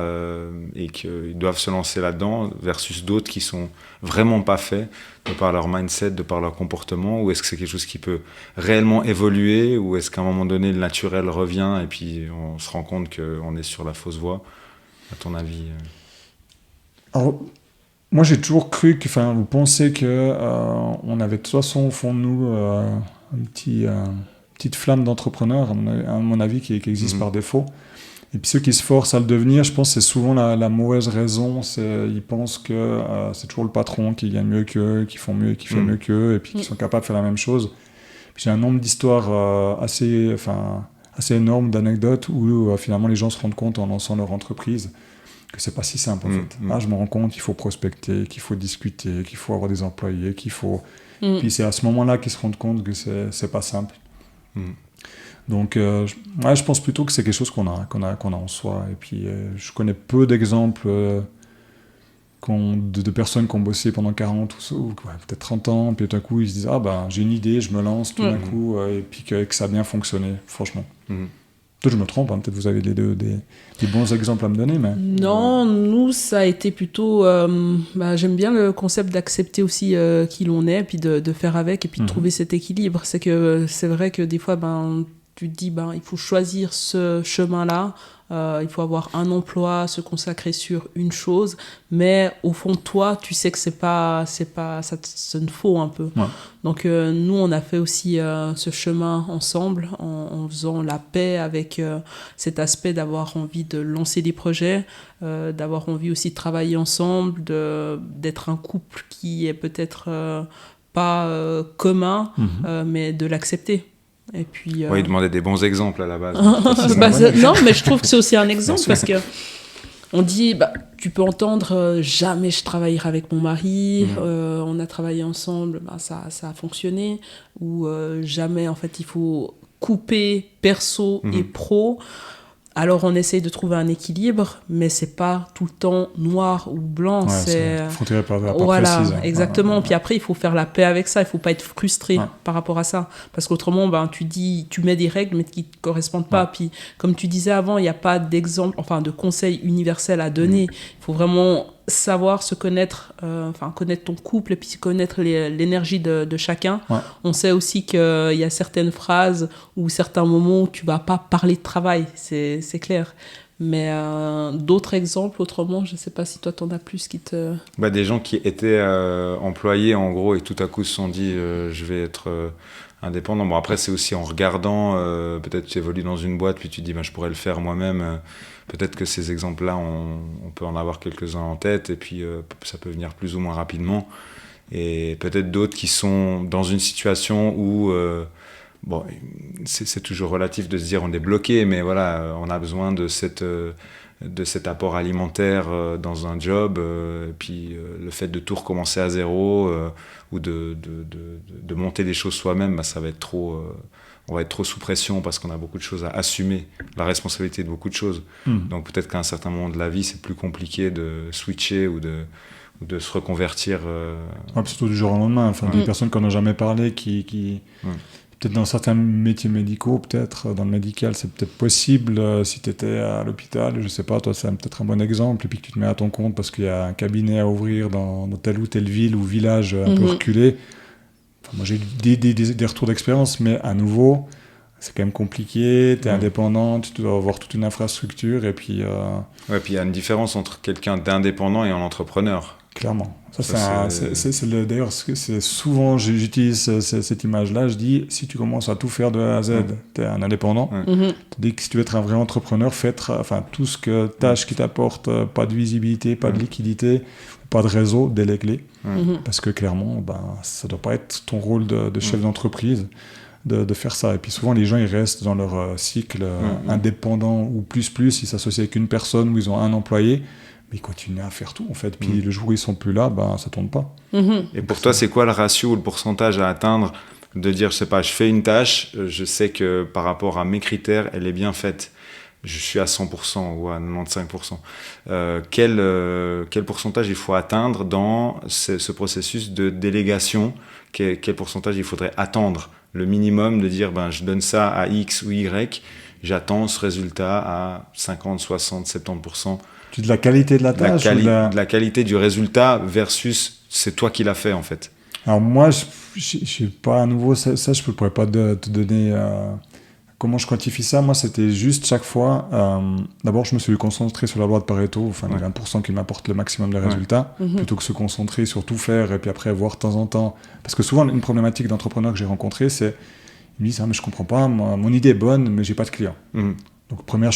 et qu'ils doivent se lancer là-dedans versus d'autres qui sont vraiment pas faits de par leur mindset, de par leur comportement, ou est-ce que c'est quelque chose qui peut réellement évoluer, ou est-ce qu'à un moment donné le naturel revient et puis on se rend compte qu'on est sur la fausse voie, à ton avis? Alors, moi j'ai toujours cru vous pensez qu'on avait de toute façon au fond de nous petite flamme d'entrepreneur, à mon avis, qui existe par défaut. Et puis ceux qui se forcent à le devenir, je pense que c'est souvent la mauvaise raison. Ils pensent que c'est toujours le patron qui gagne mieux qu'eux, qui font mieux, qui fait mieux qu'eux, et puis qui sont capables de faire la même chose. Puis j'ai un nombre d'histoires assez énorme d'anecdotes où finalement les gens se rendent compte en lançant leur entreprise que c'est pas si simple en fait. Là, je me rends compte qu'il faut prospecter, qu'il faut discuter, qu'il faut avoir des employés, qu'il faut... Puis c'est à ce moment-là qu'ils se rendent compte que c'est pas simple. Donc, je pense plutôt que c'est quelque chose qu'on a en soi. Et puis, je connais peu d'exemples de personnes qui ont bossé pendant 40 ou peut-être 30 ans, puis tout d'un coup, ils se disent « Ah ben, j'ai une idée, je me lance tout d'un coup, et puis que ça a bien fonctionné, franchement. Peut-être je me trompe, peut-être vous avez des bons exemples à me donner. Mais... Non, nous, ça a été plutôt... j'aime bien le concept d'accepter aussi qui l'on est, puis de faire avec, et puis de trouver cet équilibre. C'est vrai que des fois, tu te dis, il faut choisir ce chemin-là, il faut avoir un emploi, se consacrer sur une chose, mais au fond de toi, tu sais que c'est pas ça sonne faux un peu. Ouais. Donc nous, on a fait aussi ce chemin ensemble, en faisant la paix avec cet aspect d'avoir envie de lancer des projets, d'avoir envie aussi de travailler ensemble, d'être un couple qui est peut-être pas commun, mais de l'accepter. Et puis, il demandait des bons exemples à la base. Non, mais je trouve que c'est aussi un exemple parce que on dit, tu peux entendre jamais je travaillerai avec mon mari, on a travaillé ensemble, ça a fonctionné, ou jamais en fait il faut couper perso et pro. Alors on essaye de trouver un équilibre, mais c'est pas tout le temps noir ou blanc. C'est frontière pas voilà, précise. exactement. Puis après il faut faire la paix avec ça. Il faut pas être frustré par rapport à ça, parce qu'autrement tu mets des règles mais qui te correspondent pas. Puis comme tu disais avant, il y a pas d'exemple, enfin de conseil universel à donner. Il faut vraiment savoir se connaître, connaître ton couple et puis connaître l'énergie de chacun. On sait aussi qu'il y a certaines phrases ou certains moments où tu vas pas parler de travail, c'est clair. Mais d'autres exemples autrement, je sais pas si toi t'en as plus qui te... Des gens qui étaient employés en gros et tout à coup se sont dit je vais être indépendant. Bon après c'est aussi en regardant, peut-être tu évolues dans une boîte puis tu te dis je pourrais le faire moi-même. Peut-être que ces exemples-là, on peut en avoir quelques-uns en tête et puis ça peut venir plus ou moins rapidement. Et peut-être d'autres qui sont dans une situation où, c'est toujours relatif de se dire on est bloqué, mais voilà, on a besoin de cet apport alimentaire dans un job, et puis le fait de tout recommencer à zéro ou de monter des choses soi-même, ça va être trop... on va être trop sous pression parce qu'on a beaucoup de choses à assumer, la responsabilité de beaucoup de choses. Donc peut-être qu'à un certain moment de la vie, c'est plus compliqué de switcher ou de se reconvertir. Surtout du jour au lendemain. Des personnes qu'on n'a jamais parlé, qui peut-être dans certains métiers médicaux, peut-être dans le médical, c'est peut-être possible si tu étais à l'hôpital, je sais pas, toi c'est peut-être un bon exemple, et puis que tu te mets à ton compte parce qu'il y a un cabinet à ouvrir dans telle ou telle ville ou village un peu reculé. Moi, j'ai eu des retours d'expérience, mais à nouveau, c'est quand même compliqué, tu es indépendant, tu dois avoir toute une infrastructure, et puis... puis il y a une différence entre quelqu'un d'indépendant et un entrepreneur. Clairement. D'ailleurs, c'est souvent, j'utilise cette image-là, je dis, si tu commences à tout faire de A à Z, tu es un indépendant. Dès que si tu veux être un vrai entrepreneur, tout ce que tâches qui t'apportent, pas de visibilité, pas de liquidité, pas de réseau, délègue-les. Parce que clairement, ça doit pas être ton rôle de chef d'entreprise de faire ça. Et puis souvent, les gens, ils restent dans leur cycle indépendant ou plus, ils s'associent avec une personne où ils ont un employé, mais ils continuent à faire tout, en fait. Puis le jour où ils sont plus là, ça tourne pas. Et pour toi, c'est quoi le ratio ou le pourcentage à atteindre de dire, je sais pas, je fais une tâche, je sais que par rapport à mes critères, elle est bien faite. Je suis à 100% ou à 95%. Quel pourcentage il faut atteindre dans ce processus de délégation? Quel pourcentage il faudrait attendre? Le minimum de dire, je donne ça à X ou Y, j'attends ce résultat à 50, 60, 70%. De la qualité de la tâche de la qualité du résultat versus c'est toi qui l'as fait en fait. Alors moi, je sais pas à nouveau, ça je pourrais pas te donner... Comment je quantifie ça? Moi, c'était juste chaque fois... d'abord, je me suis concentré sur la loi de Pareto, les 20% qui m'apportent le maximum de résultats, plutôt que se concentrer sur tout faire et puis après voir de temps en temps. Parce que souvent, une problématique d'entrepreneur que j'ai rencontrée, c'est... Ils me disent, mais je comprends pas, mon idée est bonne, mais j'ai pas de clients. Donc, première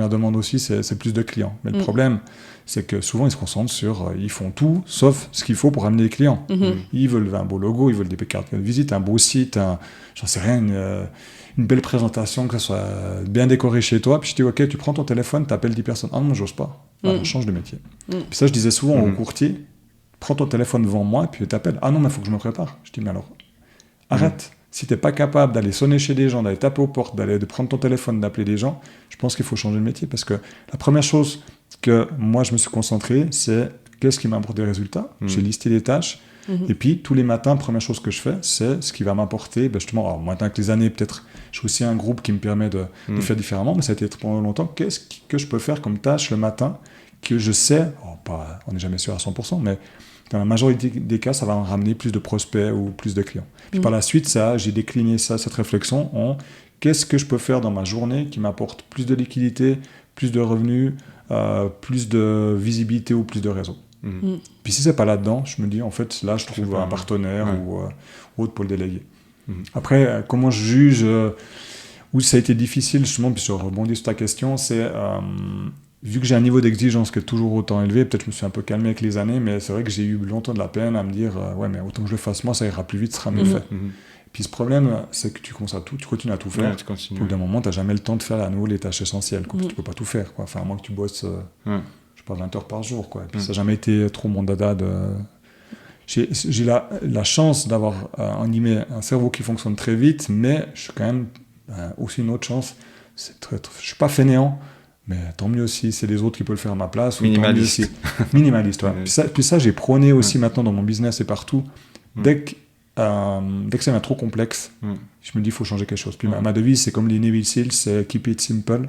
demande aussi, c'est plus de clients. Mais le problème, c'est que souvent, ils se concentrent sur... ils font tout, sauf ce qu'il faut pour amener les clients. Ils veulent un beau logo, ils veulent des cartes de visite, un beau site, j'en sais rien, une belle présentation, que ça soit bien décoré chez toi. Puis je dis, ok, tu prends ton téléphone, tu appelles 10 personnes. Ah non, j'ose pas. Change de métier. Puis ça, je disais souvent aux courtiers, prends ton téléphone devant moi, puis tu appelles. Ah non, mais il faut que je me prépare. Je dis, mais alors, arrête. Si tu n'es pas capable d'aller sonner chez des gens, d'aller taper aux portes, de prendre ton téléphone, d'appeler des gens, je pense qu'il faut changer de métier. Parce que la première chose que moi, je me suis concentré, c'est qu'est-ce qui m'apporte des résultats. J'ai listé les tâches. Et puis, tous les matins, première chose que je fais, c'est ce qui va m'apporter, justement, alors maintenant avec les années, peut-être, j'ai aussi un groupe qui me permet de faire différemment, mais ça a été pendant longtemps, qu'est-ce que je peux faire comme tâche le matin que je sais, on n'est jamais sûr à 100%, mais dans la majorité des cas, ça va me ramener plus de prospects ou plus de clients. Puis par la suite, j'ai décliné cette réflexion en qu'est-ce que je peux faire dans ma journée qui m'apporte plus de liquidité, plus de revenus, plus de visibilité ou plus de réseau. Puis si c'est pas là-dedans, je me dis en fait là je trouve un partenaire ou autre pour le déléguer. Après, comment je juge où ça a été difficile justement, puis je rebondis sur ta question, c'est vu que j'ai un niveau d'exigence qui est toujours autant élevé, peut-être je me suis un peu calmé avec les années, mais c'est vrai que j'ai eu longtemps de la peine à me dire ouais mais autant que je le fasse moi, ça ira plus vite, ça sera mieux fait. Puis ce problème, c'est que tu continues à tout faire. Au bout d'un moment, tu n'as jamais le temps de faire à nouveau les tâches essentielles. Tu ne peux pas tout faire, quoi. Enfin, à moins que tu bosses, je sais pas, 20 heures par jour, quoi. Et puis ça n'a jamais été trop mon dada de... J'ai la chance d'avoir un cerveau qui fonctionne très vite, mais je suis quand même aussi une autre chance. Je suis pas fainéant, mais tant mieux aussi, c'est les autres qui peuvent le faire à ma place. Minimaliste. Minimaliste, ouais. Puis ça, j'ai prôné aussi maintenant dans mon business et partout. Dès que ça devient trop complexe, je me dis il faut changer quelque chose. Puis ma devise, c'est comme les Navy Seals, c'est keep it simple.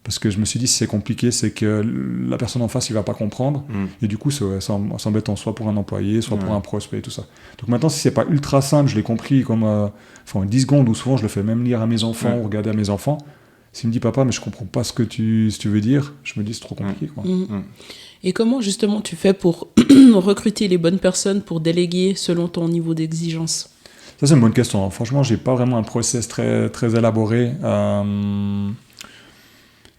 Parce que je me suis dit, si c'est compliqué, c'est que la personne en face, il va pas comprendre. Et du coup, c'est embêtant, soit pour un employé, soit pour un prospect et tout ça. Donc maintenant, si c'est pas ultra simple, je l'ai compris comme en 10 secondes, ou souvent je le fais même lire à mes enfants ou regarder à mes enfants. S'il me dit, papa, mais je comprends pas ce que tu veux dire, je me dis, c'est trop compliqué, quoi. Et comment justement tu fais pour recruter les bonnes personnes pour déléguer selon ton niveau d'exigence? Ça, c'est une bonne question. Franchement, j'ai pas vraiment un process très, très élaboré.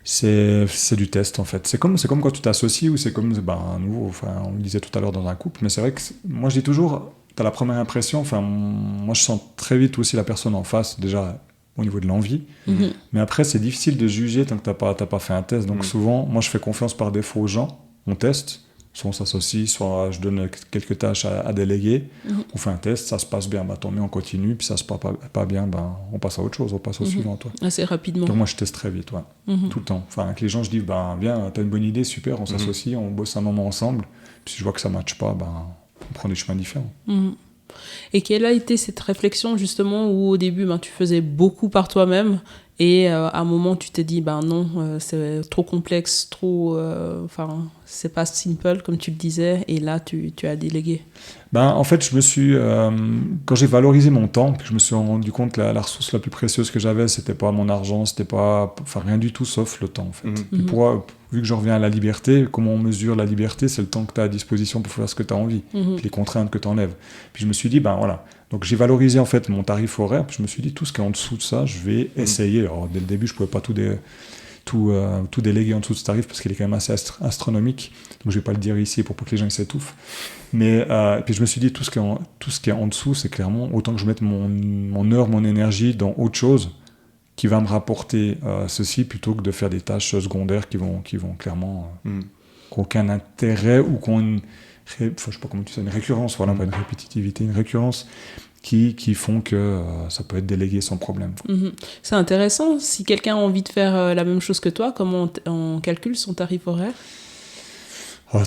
C'est du test, en fait. C'est comme quand tu t'associes, ou c'est comme à nouveau, on le disait tout à l'heure dans un couple, mais c'est vrai que moi je dis toujours, tu as la première impression, moi je sens très vite aussi la personne en face, déjà au niveau de l'envie, mais après c'est difficile de juger tant que t'as pas fait un test. Donc souvent, moi je fais confiance par défaut aux gens, on teste, soit on s'associe, soit je donne quelques tâches à déléguer, on fait un test, ça se passe bien, tant mieux, on continue, puis ça se passe pas bien, on passe à autre chose, on passe au suivant. Toi. Assez rapidement. Donc moi je teste très vite, tout le temps. Avec les gens, je dis, viens, t'as une bonne idée, super, on s'associe, on bosse un moment ensemble, puis si je vois que ça ne matche pas, on prend des chemins différents. Et quelle a été cette réflexion justement où au début tu faisais beaucoup par toi-même et à un moment tu t'es dit non, c'est trop complexe, c'est pas simple comme tu le disais, et là tu as délégué? En fait, je me suis quand j'ai valorisé mon temps, puis je me suis rendu compte que la ressource la plus précieuse que j'avais, c'était pas mon argent, c'était pas rien du tout sauf le temps, en fait. Et vu que je reviens à la liberté, comment on mesure la liberté? C'est le temps que tu as à disposition pour faire ce que tu as envie, puis les contraintes que tu enlèves. Puis je me suis dit, voilà. Donc j'ai valorisé en fait mon tarif horaire, puis je me suis dit, tout ce qui est en dessous de ça, je vais essayer. Alors dès le début, je pouvais pas tout déléguer en dessous de ce tarif, parce qu'il est quand même assez astronomique. Donc je vais pas le dire ici pour pas que les gens s'étouffent. Mais puis je me suis dit, tout ce qui est en dessous, c'est clairement autant que je mette mon heure, mon énergie dans autre chose qui va me rapporter ceci, plutôt que de faire des tâches secondaires qui vont clairement qui n'ont aucun intérêt, ou qui ont une récurrence, pas une répétitivité, une récurrence qui font que ça peut être délégué sans problème. C'est intéressant. Si quelqu'un a envie de faire la même chose que toi, comment on calcule son tarif horaire?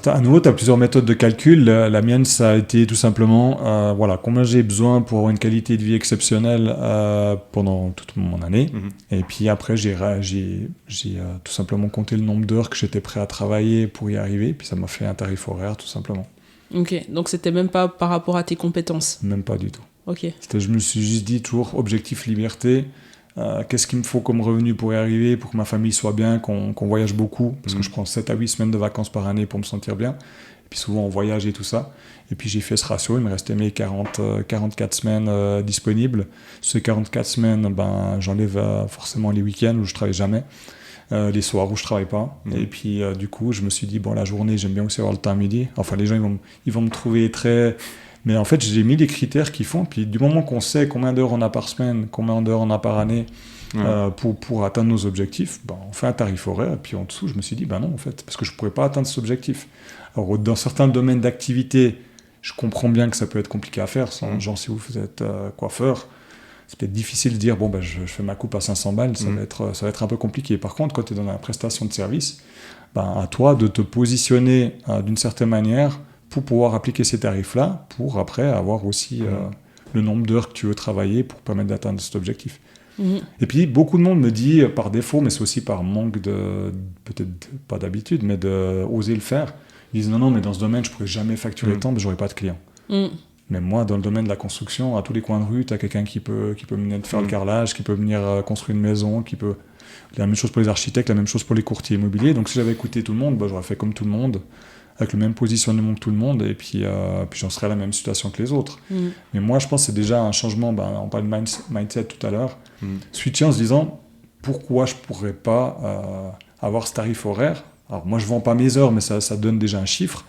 À nouveau, tu as plusieurs méthodes de calcul. La mienne, ça a été tout simplement combien j'ai besoin pour avoir une qualité de vie exceptionnelle pendant toute mon année. Et puis après, j'ai tout simplement compté le nombre d'heures que j'étais prêt à travailler pour y arriver. Puis ça m'a fait un tarif horaire, tout simplement. Ok, donc c'était même pas par rapport à tes compétences? Même pas du tout. Ok. Je me suis juste dit, toujours, objectif liberté. Qu'est-ce qu'il me faut comme revenu pour y arriver, pour que ma famille soit bien, qu'on voyage beaucoup, parce que je prends 7 à 8 semaines de vacances par année pour me sentir bien, et puis souvent on voyage et tout ça, et puis j'ai fait ce ratio, il me restait mes 44 semaines disponibles. Ces 44 semaines, j'enlève forcément les week-ends où je travaille jamais, les soirs où je travaille pas, et puis du coup je me suis dit, la journée j'aime bien aussi avoir le temps à midi, les gens ils vont me trouver très... Mais en fait, j'ai mis des critères qui font, puis du moment qu'on sait combien d'heures on a par semaine, combien d'heures on a par année, pour atteindre nos objectifs, on fait un tarif horaire, et puis en dessous, je me suis dit, non, en fait, parce que je ne pourrais pas atteindre cet objectif. Alors, dans certains domaines d'activité, je comprends bien que ça peut être compliqué à faire, genre si vous êtes coiffeur, c'est peut-être difficile de dire, je fais ma coupe à 500 balles, ça va être un peu compliqué. Par contre, quand tu es dans la prestation de service, à toi de te positionner d'une certaine manière pour pouvoir appliquer ces tarifs-là, pour après avoir aussi le nombre d'heures que tu veux travailler pour permettre d'atteindre cet objectif. Et puis, beaucoup de monde me dit, par défaut, mais c'est aussi par manque peut-être pas d'habitude, mais d'oser le faire, ils disent non, mais dans ce domaine, je ne pourrais jamais facturer tant, mais je n'aurai pas de clients. Mais moi, dans le domaine de la construction, à tous les coins de rue, tu as quelqu'un qui peut venir te faire le carrelage, qui peut venir construire une maison, la même chose pour les architectes, la même chose pour les courtiers immobiliers. Donc, si j'avais écouté tout le monde, j'aurais fait comme tout le monde, avec le même positionnement que tout le monde, et puis j'en serais à la même situation que les autres. Mais moi, je pense que c'est déjà un changement, on parlait de mindset tout à l'heure, switcher en se disant, pourquoi je ne pourrais pas avoir ce tarif horaire? Alors moi, je ne vends pas mes heures, mais ça donne déjà un chiffre.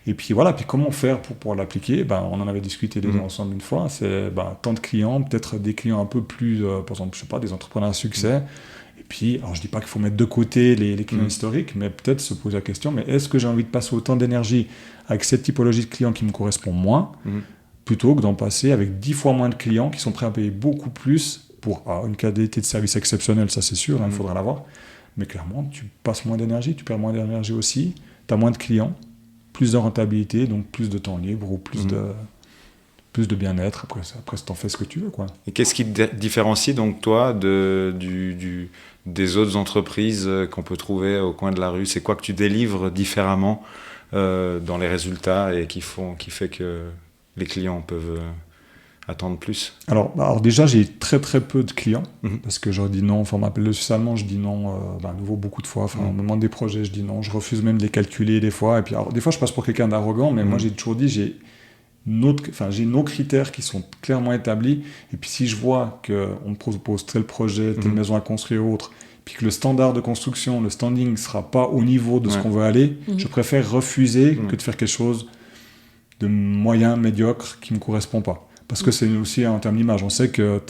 Et puis voilà, puis comment faire pour pouvoir l'appliquer? On en avait discuté les deux ensemble une fois, c'est tant de clients, peut-être des clients un peu plus, par exemple, je sais pas, des entrepreneurs à succès, Et puis, alors je dis pas qu'il faut mettre de côté les clients historiques, mais peut-être se poser la question, mais est-ce que j'ai envie de passer autant d'énergie avec cette typologie de clients qui me correspond moins, plutôt que d'en passer avec 10 fois moins de clients qui sont prêts à payer beaucoup plus pour une qualité de service exceptionnelle, ça c'est sûr, il faudra l'avoir. Mais clairement, tu passes moins d'énergie, tu perds moins d'énergie aussi, tu as moins de clients, plus de rentabilité, donc plus de temps libre ou plus de bien-être. Après tu en fais ce que tu veux, quoi. Et qu'est-ce qui te différencie donc toi des autres entreprises qu'on peut trouver au coin de la rue? C'est quoi que tu délivres différemment dans les résultats et qui fait que les clients peuvent attendre plus? Alors déjà, j'ai très très peu de clients, parce que je dis non, on m'appelle le Suisse allemand, je dis non à nouveau beaucoup de fois, on me demande des projets, je dis non, je refuse même de les calculer des fois, et puis alors, des fois je passe pour quelqu'un d'arrogant, mais moi j'ai toujours dit, j'ai nos critères qui sont clairement établis, et puis si je vois qu'on me propose tel projet, telle maison à construire ou autre, puis que le standard de construction, le standing ne sera pas au niveau de ce qu'on veut aller, je préfère refuser que de faire quelque chose de moyen, médiocre, qui ne me correspond pas. Parce que c'est aussi en termes d'image. On sait que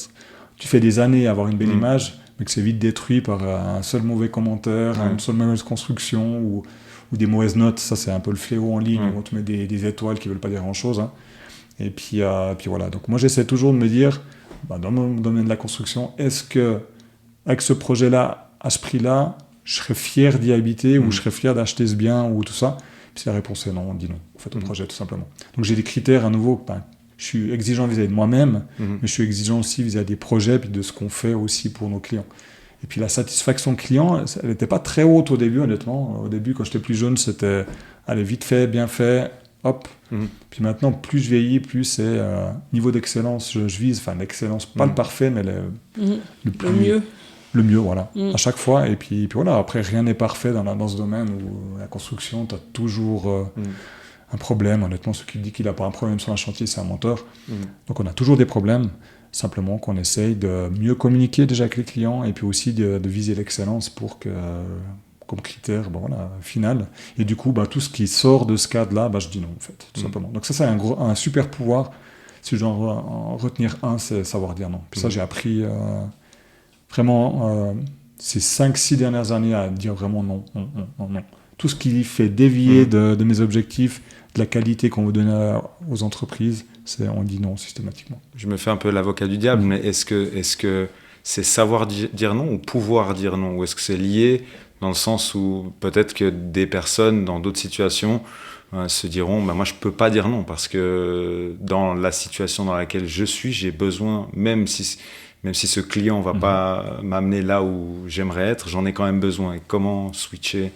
tu fais des années à avoir une belle image, mais que c'est vite détruit par un seul mauvais commentaire, une seule mauvaise construction ou des mauvaises notes. Ça, c'est un peu le fléau en ligne où on te met des étoiles qui ne veulent pas dire grand-chose. Et puis voilà. Donc moi, j'essaie toujours de me dire, dans mon domaine de la construction, est-ce que avec ce projet-là, à ce prix-là, je serais fier d'y habiter ou je serais fier d'acheter ce bien ou tout ça? Puis si la réponse est non, on dit non. On fait au projet, tout simplement. Donc j'ai des critères à nouveau. Je suis exigeant vis-à-vis de moi-même, mais je suis exigeant aussi vis-à-vis des projets et de ce qu'on fait aussi pour nos clients. Et puis la satisfaction client, elle n'était pas très haute au début, honnêtement. Au début, quand j'étais plus jeune, c'était allez, vite fait, bien fait, hop. Puis maintenant, plus je vieillis, plus c'est niveau d'excellence, je vise, l'excellence, pas le parfait, mais le mieux. Le mieux, voilà, à chaque fois. Et puis voilà, après, rien n'est parfait dans ce domaine où la construction, tu as toujours un problème. Honnêtement, celui qui dit qu'il n'a pas un problème sur un chantier, c'est un menteur. Donc on a toujours des problèmes, simplement qu'on essaye de mieux communiquer déjà avec les clients et puis aussi de viser l'excellence pour que, comme critère final. Et du coup, tout ce qui sort de ce cadre-là, je dis non, en fait, tout simplement. Donc ça, c'est un super pouvoir. Si je dois en retenir un, c'est savoir dire non. Puis ça, j'ai appris vraiment ces 5-6 dernières années à dire vraiment non. Tout ce qui fait dévier de mes objectifs, de la qualité qu'on veut donner aux entreprises, on dit non systématiquement. Je me fais un peu l'avocat du diable, mais est-ce que c'est savoir dire non ou pouvoir dire non? Ou est-ce que c'est lié dans le sens où peut-être que des personnes dans d'autres situations se diront moi je peux pas dire non parce que dans la situation dans laquelle je suis, j'ai besoin, même si ce client va pas m'amener là où j'aimerais être, j'en ai quand même besoin. Et comment switcher?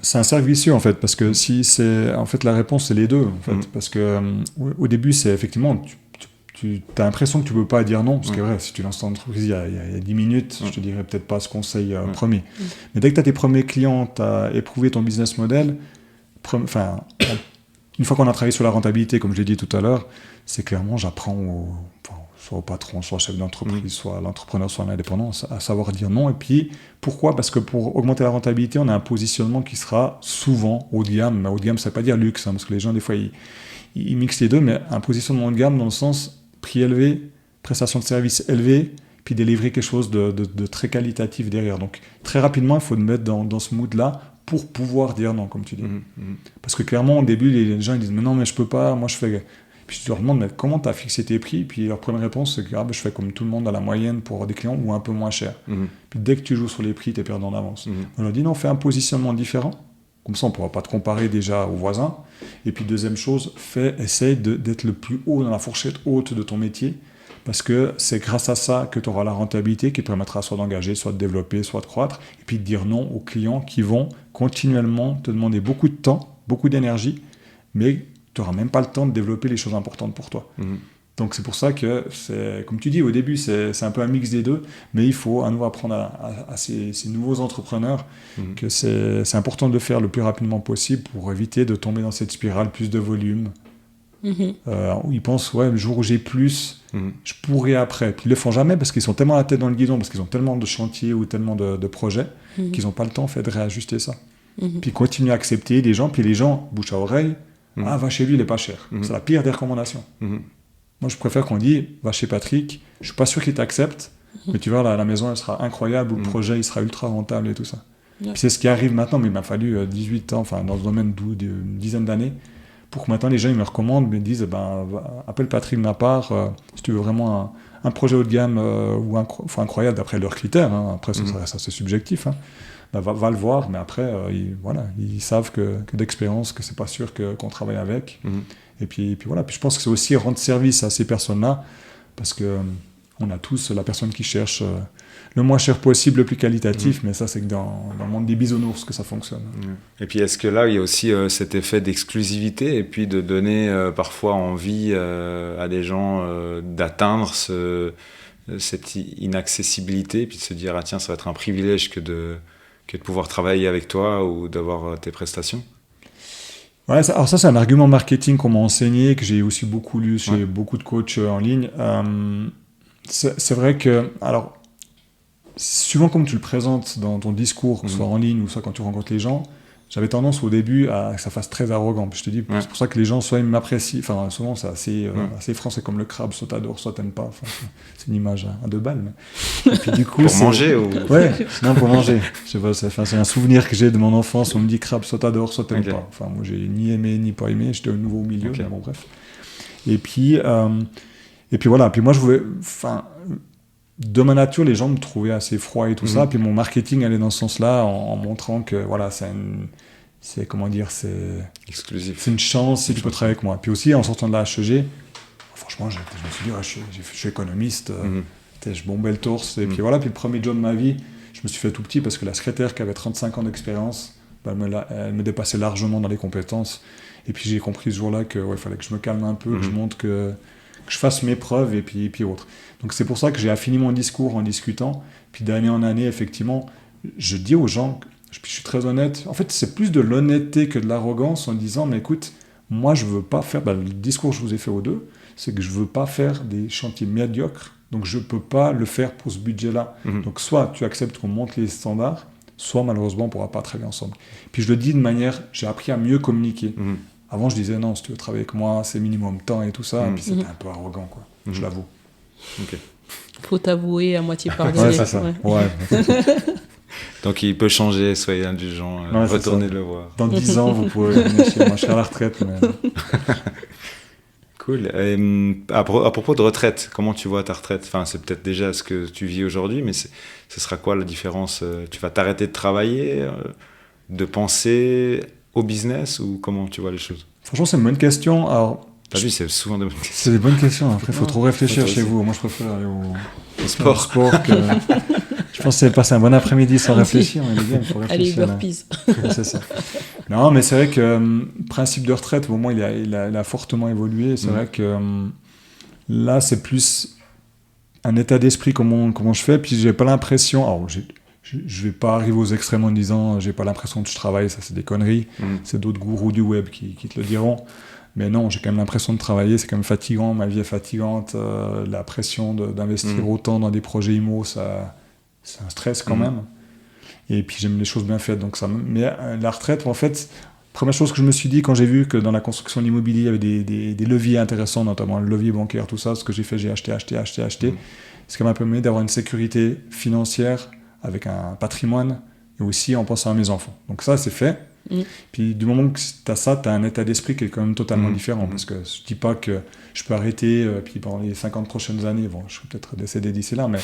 C'est un cercle vicieux en fait, parce que si c'est en fait la réponse c'est les deux en fait, parce que au début c'est effectivement tu as l'impression que tu peux pas dire non, parce que vrai, si tu lances ton entreprise il y a 10 minutes, je te dirais peut-être pas ce conseil premier. Mais dès que tu as tes premiers clients, tu as éprouvé ton business model, une fois qu'on a travaillé sur la rentabilité, comme je l'ai dit tout à l'heure, c'est clairement j'apprends soit au patron, soit au chef d'entreprise, soit à l'entrepreneur, soit à l'indépendant, à savoir dire non. Et puis, pourquoi ? Parce que pour augmenter la rentabilité, on a un positionnement qui sera souvent haut de gamme. Mais haut de gamme, ça ne veut pas dire luxe, parce que les gens, des fois, ils mixent les deux, mais un positionnement haut de gamme dans le sens prix élevé, prestation de service élevée, puis délivrer quelque chose de très qualitatif derrière. Donc, très rapidement, il faut te mettre dans ce mood-là pour pouvoir dire non, comme tu dis. Parce que clairement, au début, les gens ils disent « Mais non, mais je peux pas, moi je fais... » Puis tu leur demandes mais comment tu as fixé tes prix, puis leur première réponse c'est que je fais comme tout le monde à la moyenne pour avoir des clients ou un peu moins cher. Puis dès que tu joues sur les prix, tu es perdant d'avance. On leur dit non, fais un positionnement différent, comme ça on ne pourra pas te comparer déjà aux voisins. Et puis deuxième chose, essaye d'être le plus haut dans la fourchette haute de ton métier, parce que c'est grâce à ça que tu auras la rentabilité qui te permettra soit d'engager, soit de développer, soit de croître, et puis de dire non aux clients qui vont continuellement te demander beaucoup de temps, beaucoup d'énergie, mais tu n'auras même pas le temps de développer les choses importantes pour toi. Donc c'est pour ça que, comme tu dis, au début, c'est un peu un mix des deux, mais il faut à nouveau apprendre à ces nouveaux entrepreneurs que c'est important de le faire le plus rapidement possible pour éviter de tomber dans cette spirale, plus de volume, où ils pensent, le jour où j'ai plus, je pourrais après. Puis ils ne le font jamais parce qu'ils sont tellement la tête dans le guidon, parce qu'ils ont tellement de chantiers ou tellement de projets, qu'ils n'ont pas le temps en fait, de réajuster ça. Puis continuer à accepter des gens, puis les gens, bouche à oreille, va chez lui, il est pas cher. C'est la pire des recommandations. Moi, je préfère qu'on dise, va chez Patrick, je suis pas sûr qu'il t'accepte, Mais tu vois, la maison, elle sera incroyable, ou le projet, il sera ultra rentable et tout ça. Puis c'est ce qui arrive maintenant, mais il m'a fallu 18 ans, enfin, dans ce domaine d'une dizaine d'années, pour que maintenant les gens ils me recommandent, me disent appelle Patrick de ma part, si tu veux vraiment un projet haut de gamme ou incroyable d'après leurs critères, hein. Après ça c'est subjectif, hein. Va le voir, mais après ils savent que d'expérience que c'est pas sûr qu'on travaille avec. Et puis voilà, puis je pense que c'est aussi rendre service à ces personnes-là, parce que on a tous la personne qui cherche le moins cher possible, le plus qualitatif, mais ça c'est que dans le monde des bisounours que ça fonctionne. Et puis est-ce que là il y a aussi cet effet d'exclusivité et puis de donner parfois envie à des gens d'atteindre cette inaccessibilité et puis de se dire tiens, ça va être un privilège que de pouvoir travailler avec toi ou d'avoir tes prestations? Ouais, alors ça c'est un argument marketing qu'on m'a enseigné, que j'ai aussi beaucoup lu chez beaucoup de coachs en ligne. C'est vrai que, alors, suivant comme tu le présentes dans ton discours, que ce soit en ligne ou soit quand tu rencontres les gens, j'avais tendance au début à que ça fasse très arrogant. Puis je te dis, c'est pour ça que les gens, soit ils m'apprécient, enfin souvent c'est assez français comme le crabe, soit t'adores, soit t'aimes pas. Enfin, c'est une image à deux balles. Mais... Et puis, du coup, pour manger ou... Ouais, non, pour manger. Je sais pas, c'est un souvenir que j'ai de mon enfance, on me dit crabe, soit t'adores, soit t'aimes pas. Enfin, moi j'ai ni aimé ni pas aimé, j'étais au nouveau au milieu, mais bon, bref. Et puis voilà, puis moi je voulais, de ma nature, les gens me trouvaient assez froid et tout ça, puis mon marketing allait dans ce sens-là, en montrant que voilà, c'est exclusif. C'est une chance si tu peux travailler avec moi. Puis aussi, en sortant de la HEG, franchement, je me suis dit, je suis économiste, je bombais le torse, et puis voilà, puis le premier job de ma vie, je me suis fait tout petit parce que la secrétaire qui avait 35 ans d'expérience, elle me dépassait largement dans les compétences, et puis j'ai compris ce jour-là qu'il fallait que je me calme un peu, que je montre que je fasse mes preuves et puis autres. Donc c'est pour ça que j'ai affiné mon discours en discutant. Puis d'année en année, effectivement, je dis aux gens, je suis très honnête. En fait, c'est plus de l'honnêteté que de l'arrogance en disant, mais écoute, moi je veux pas faire, le discours que je vous ai fait aux deux, c'est que je veux pas faire des chantiers médiocres, donc je peux pas le faire pour ce budget-là. Donc soit tu acceptes qu'on monte les standards, soit malheureusement on pourra pas travailler ensemble. Puis je le dis de manière, j'ai appris à mieux communiquer. Avant, je disais non, si tu veux travailler avec moi, c'est minimum temps et tout ça. Et puis c'était un peu arrogant, quoi. Je l'avoue. Okay. Faut t'avouer à moitié pardonner. Ouais, c'est ça. Ouais. Donc il peut changer, soyez indulgents, retournez le voir. Dans 10 ans, vous pouvez venir chez moi. Je serai à la retraite. Mais... Cool. Et, à propos de retraite, comment tu vois ta retraite? Enfin, c'est peut-être déjà ce que tu vis aujourd'hui, mais ce sera quoi la différence? Tu vas t'arrêter de travailler, de penser au business, ou comment tu vois les choses? Franchement, c'est une bonne question. Alors, t'as vu, c'est souvent de bonnes questions. C'est des bonnes questions. Après, il faut trop réfléchir chez vous. Moi, je préfère aller au sport. Je pense que c'est passer un bon après-midi sans réfléchir. Mais les gars, il faut réfléchir. Allez, burpees. C'est ça. Non, mais c'est vrai que le principe de retraite, au moins, il a fortement évolué. C'est vrai que là, c'est plus un état d'esprit, comment je fais. Puis, j'ai pas l'impression... Alors, je vais pas arriver aux extrêmes en disant j'ai pas l'impression que je travaille, ça c'est des conneries. C'est d'autres gourous du web qui te le diront. Mais non, j'ai quand même l'impression de travailler, c'est quand même fatigant, ma vie est fatigante, la pression d'investir autant dans des projets IMO, c'est un stress quand même. Et puis j'aime les choses bien faites, donc ça. Mais la retraite, en fait, première chose que je me suis dit quand j'ai vu que dans la construction de l'immobilier, il y avait des leviers intéressants, notamment le levier bancaire, tout ça, ce que j'ai fait, j'ai acheté. Ce qui m'a permis d'avoir une sécurité financière avec un patrimoine et aussi en pensant à mes enfants. Donc ça, c'est fait. Puis du moment que tu as ça, tu as un état d'esprit qui est quand même totalement différent, parce que je dis pas que je peux arrêter, puis pendant les 50 prochaines années, bon, je serai peut-être décédé d'ici là, mais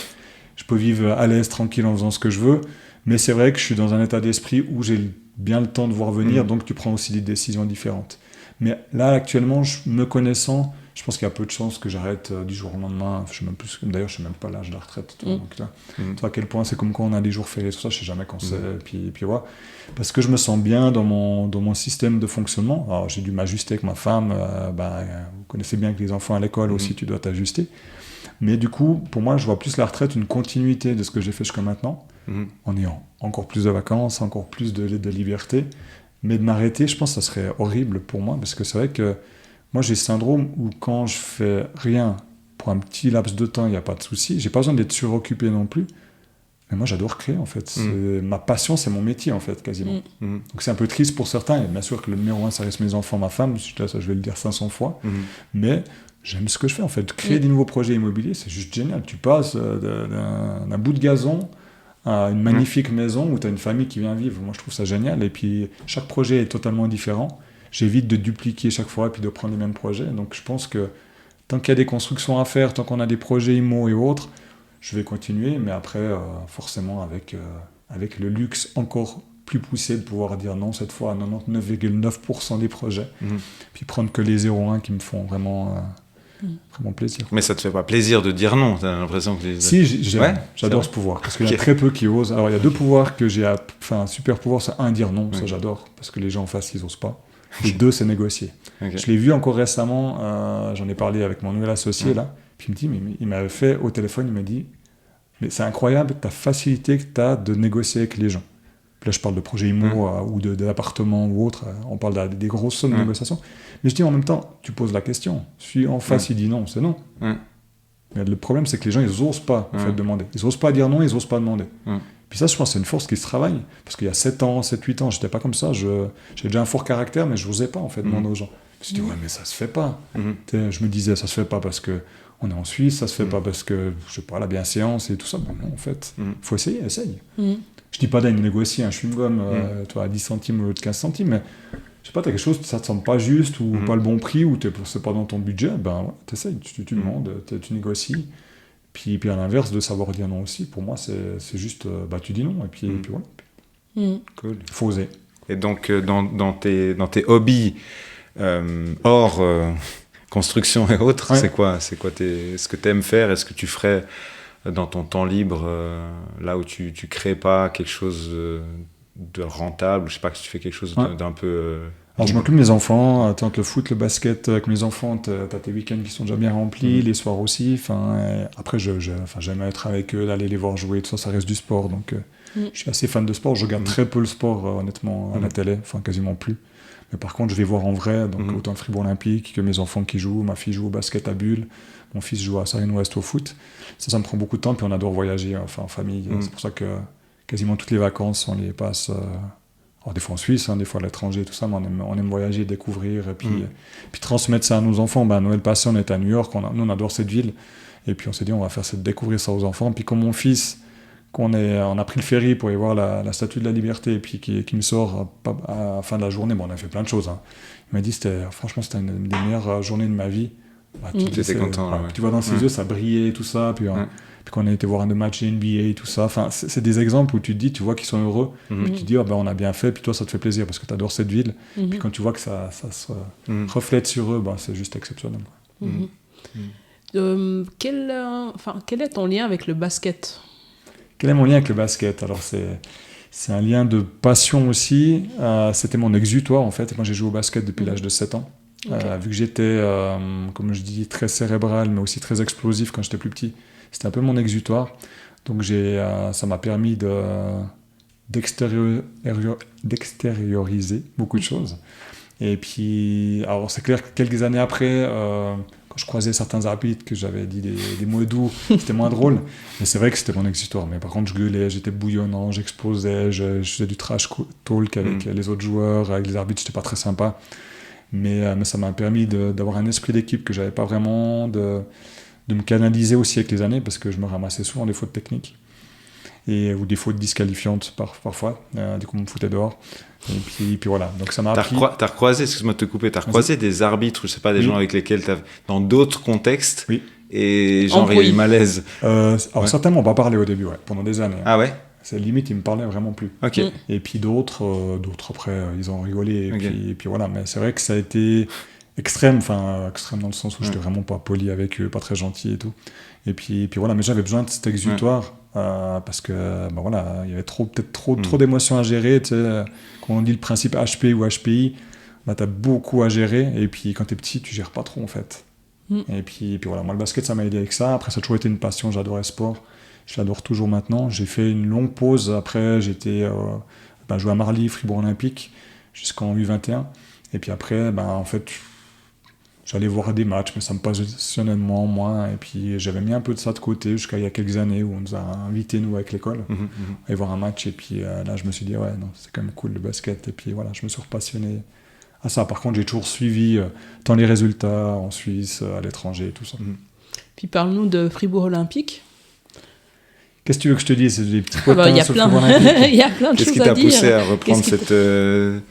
je peux vivre à l'aise, tranquille, en faisant ce que je veux. Mais c'est vrai que je suis dans un état d'esprit où j'ai bien le temps de voir venir, donc tu prends aussi des décisions différentes. Mais là, actuellement, me connaissant, je pense qu'il y a peu de chances que j'arrête du jour au lendemain. D'ailleurs, je ne sais même pas l'âge de la retraite. Donc, tu vois à quel point c'est comme quand on a des jours fériés, tout ça, je ne sais jamais quand c'est. Puis voilà. Parce que je me sens bien dans mon système de fonctionnement. Alors, j'ai dû m'ajuster avec ma femme. Vous connaissez bien que les enfants à l'école aussi, tu dois t'ajuster. Mais du coup, pour moi, je vois plus la retraite une continuité de ce que j'ai fait jusqu'à maintenant, en ayant encore plus de vacances, encore plus de liberté. Mais de m'arrêter, je pense que ça serait horrible pour moi, parce que c'est vrai que moi, j'ai ce syndrome où quand je fais rien pour un petit laps de temps, il n'y a pas de souci. J'ai pas besoin d'être suroccupé non plus. Mais moi, j'adore créer, en fait. Ma passion, c'est mon métier, en fait, quasiment. Donc, c'est un peu triste pour certains. Et bien sûr que le numéro 1, ça reste mes enfants, ma femme. Ça, je vais le dire 500 fois. Mais j'aime ce que je fais en fait. Créer des nouveaux projets immobiliers, c'est juste génial. Tu passes d'un bout de gazon à une magnifique maison où tu as une famille qui vient vivre. Moi, je trouve ça génial. Et puis, chaque projet est totalement différent. J'évite de dupliquer chaque fois et puis de prendre les mêmes projets. Donc, je pense que tant qu'il y a des constructions à faire, tant qu'on a des projets immo et autres, je vais continuer. Mais après, forcément, avec le luxe encore plus poussé de pouvoir dire non cette fois à 99,9% des projets. Puis prendre que les 0,1 qui me font vraiment plaisir. Mais ça te fait pas plaisir de dire non? T'as l'impression que Si, j'adore ce pouvoir. Parce qu'il y a très peu qui osent. Alors, il y a 2 pouvoirs que j'ai... Enfin, un super pouvoir, c'est 1, dire non. Ça, j'adore. Parce que les gens en face, ils osent pas. Et 2, c'est négocier. Je l'ai vu encore récemment. J'en ai parlé avec mon nouvel associé, là. Puis il me dit, mais il m'avait fait au téléphone, il m'a dit, mais c'est incroyable ta facilité que tu as de négocier avec les gens. Puis là, je parle de projets immo ou d'appartements ou autre. On parle des grosses sommes de négociation. Mais je dis en même temps, tu poses la question. Si en face, il dit non, c'est non. Mais le problème, c'est que les gens, ils n'osent pas en fait, demander. Ils n'osent pas dire non, ils n'osent pas demander. Puis ça, je pense que c'est une force qui se travaille. Parce qu'il y a 7 ans, 7-8 ans, je n'étais pas comme ça. J'ai déjà un fort caractère, mais je n'osais pas en fait, demander aux gens. Je me suis dit, ouais, mais ça se fait pas. Je me disais, ça se fait pas parce qu'on est en Suisse, ça se fait pas parce que, je sais pas, la bienséance et tout ça. Bon, non, en fait, il faut essayer, essaye. Je dis pas d'aller négocier un chewing-gum toi, à 10 centimes au lieu de 15 centimes, mais je sais pas, t'as quelque chose, ça te semble pas juste ou pas le bon prix ou c'est pas dans ton budget, ben ouais, t'essayes, tu demandes, tu négocies. Puis à l'inverse, de savoir dire non aussi, pour moi, c'est juste, tu dis non et puis voilà. Cool. Il faut oser. Et donc, dans tes hobbies hors construction et autres, c'est quoi ce que tu aimes faire? Est-ce que tu ferais dans ton temps libre, là où tu crées pas quelque chose de rentable, je sais pas, que tu fais quelque chose d'un peu... Alors je m'occupe de mes enfants, tant que le foot, le basket, avec mes enfants, t'as tes week-ends qui sont déjà bien remplis, les soirs aussi, après j'aime être avec eux, aller les voir jouer, tout ça, ça reste du sport, donc je suis assez fan de sport, je regarde très peu le sport honnêtement à la télé, quasiment plus. Mais par contre, je vais voir en vrai, donc autant le Fribourg Olympique que mes enfants qui jouent, ma fille joue au basket à Bulle, mon fils joue à Sarine-Ouest au foot. Ça me prend beaucoup de temps, puis on adore voyager en famille. C'est pour ça que quasiment toutes les vacances, on les passe, alors des fois en Suisse, des fois à l'étranger, tout ça, mais on aime voyager, découvrir, et puis transmettre ça à nos enfants. Noël passé, on était à New York, nous on adore cette ville, et puis on s'est dit, on va faire découvrir ça aux enfants. Puis comme mon fils, on a pris le ferry pour aller voir la Statue de la Liberté, et puis qui me sort à la fin de la journée, on a fait plein de choses. Il m'a dit, franchement, c'était une des meilleures journées de ma vie. Tu étais content. Tu vois dans ses yeux, ça brillait, tout ça. Puis quand on a été voir un match NBA, tout ça. C'est des exemples où tu te dis, tu vois qu'ils sont heureux. Puis tu te dis, on a bien fait. Puis toi, ça te fait plaisir parce que tu adores cette ville. Puis quand tu vois que ça se reflète sur eux, c'est juste exceptionnel. Quel est ton lien avec le basket? Quel est mon lien avec le basket? Alors, c'est un lien de passion aussi. C'était mon exutoire, en fait. Et moi, j'ai joué au basket depuis l'âge de 7 ans. Vu que j'étais, comme je dis, très cérébral, mais aussi très explosif quand j'étais plus petit, c'était un peu mon exutoire. Donc ça m'a permis d'extérioriser beaucoup de choses. Et puis, alors c'est clair que quelques années après, quand je croisais certains arbitres que j'avais dit des mots doux, c'était moins drôle. Mais c'est vrai que c'était mon exutoire. Mais par contre, je gueulais, j'étais bouillonnant, j'explosais, je faisais du trash talk avec les autres joueurs, avec les arbitres, j'étais pas très sympa. Mais ça m'a permis d'avoir un esprit d'équipe que j'avais pas vraiment, de me canaliser aussi avec les années, parce que je me ramassais souvent des fautes techniques ou des fautes disqualifiantes parfois. Du coup, on me foutait dehors. Et puis voilà, donc ça m'a appris. T'as recroisé, excuse-moi de te couper, t'as recroisé des arbitres, je sais pas, des gens avec lesquels dans d'autres contextes, et genre il y a eu malaise. Alors certainement, on va parler au début, pendant des années. Ah ouais? C'est limite, ils me parlaient vraiment plus. Okay. Et puis d'autres après, ils ont rigolé. Et puis voilà, mais c'est vrai que ça a été extrême dans le sens où j'étais vraiment pas poli avec eux, pas très gentil et tout. Et puis voilà, mais j'avais besoin de cet exutoire parce que il y avait peut-être trop d'émotions à gérer. Tu sais, quand on dit le principe HP ou HPI, t'as beaucoup à gérer. Et puis quand t'es petit, tu gères pas trop en fait. Et puis voilà, moi le basket, ça m'a aidé avec ça. Après, ça a toujours été une passion, j'adorais le sport. Je l'adore toujours maintenant. J'ai fait une longue pause. Après, j'étais joué à Marly, Fribourg Olympique, jusqu'en U21. Et puis après, en fait, j'allais voir des matchs, mais ça me passionnait moins. Et puis j'avais mis un peu de ça de côté jusqu'à il y a quelques années où on nous a invités, nous, avec l'école, à aller voir un match. Et puis là, je me suis dit, c'est quand même cool le basket. Et puis voilà, je me suis repassionné à ça. Par contre, j'ai toujours suivi tant les résultats en Suisse, à l'étranger, tout ça. Puis parle-nous de Fribourg Olympique. Qu'est-ce que tu veux que je te dise? C'est des petits Il potins y a sur plein, Fribourg Olympique. il y a plein de Qu'est-ce choses qui à t'a dire. poussé à reprendre Qu'est-ce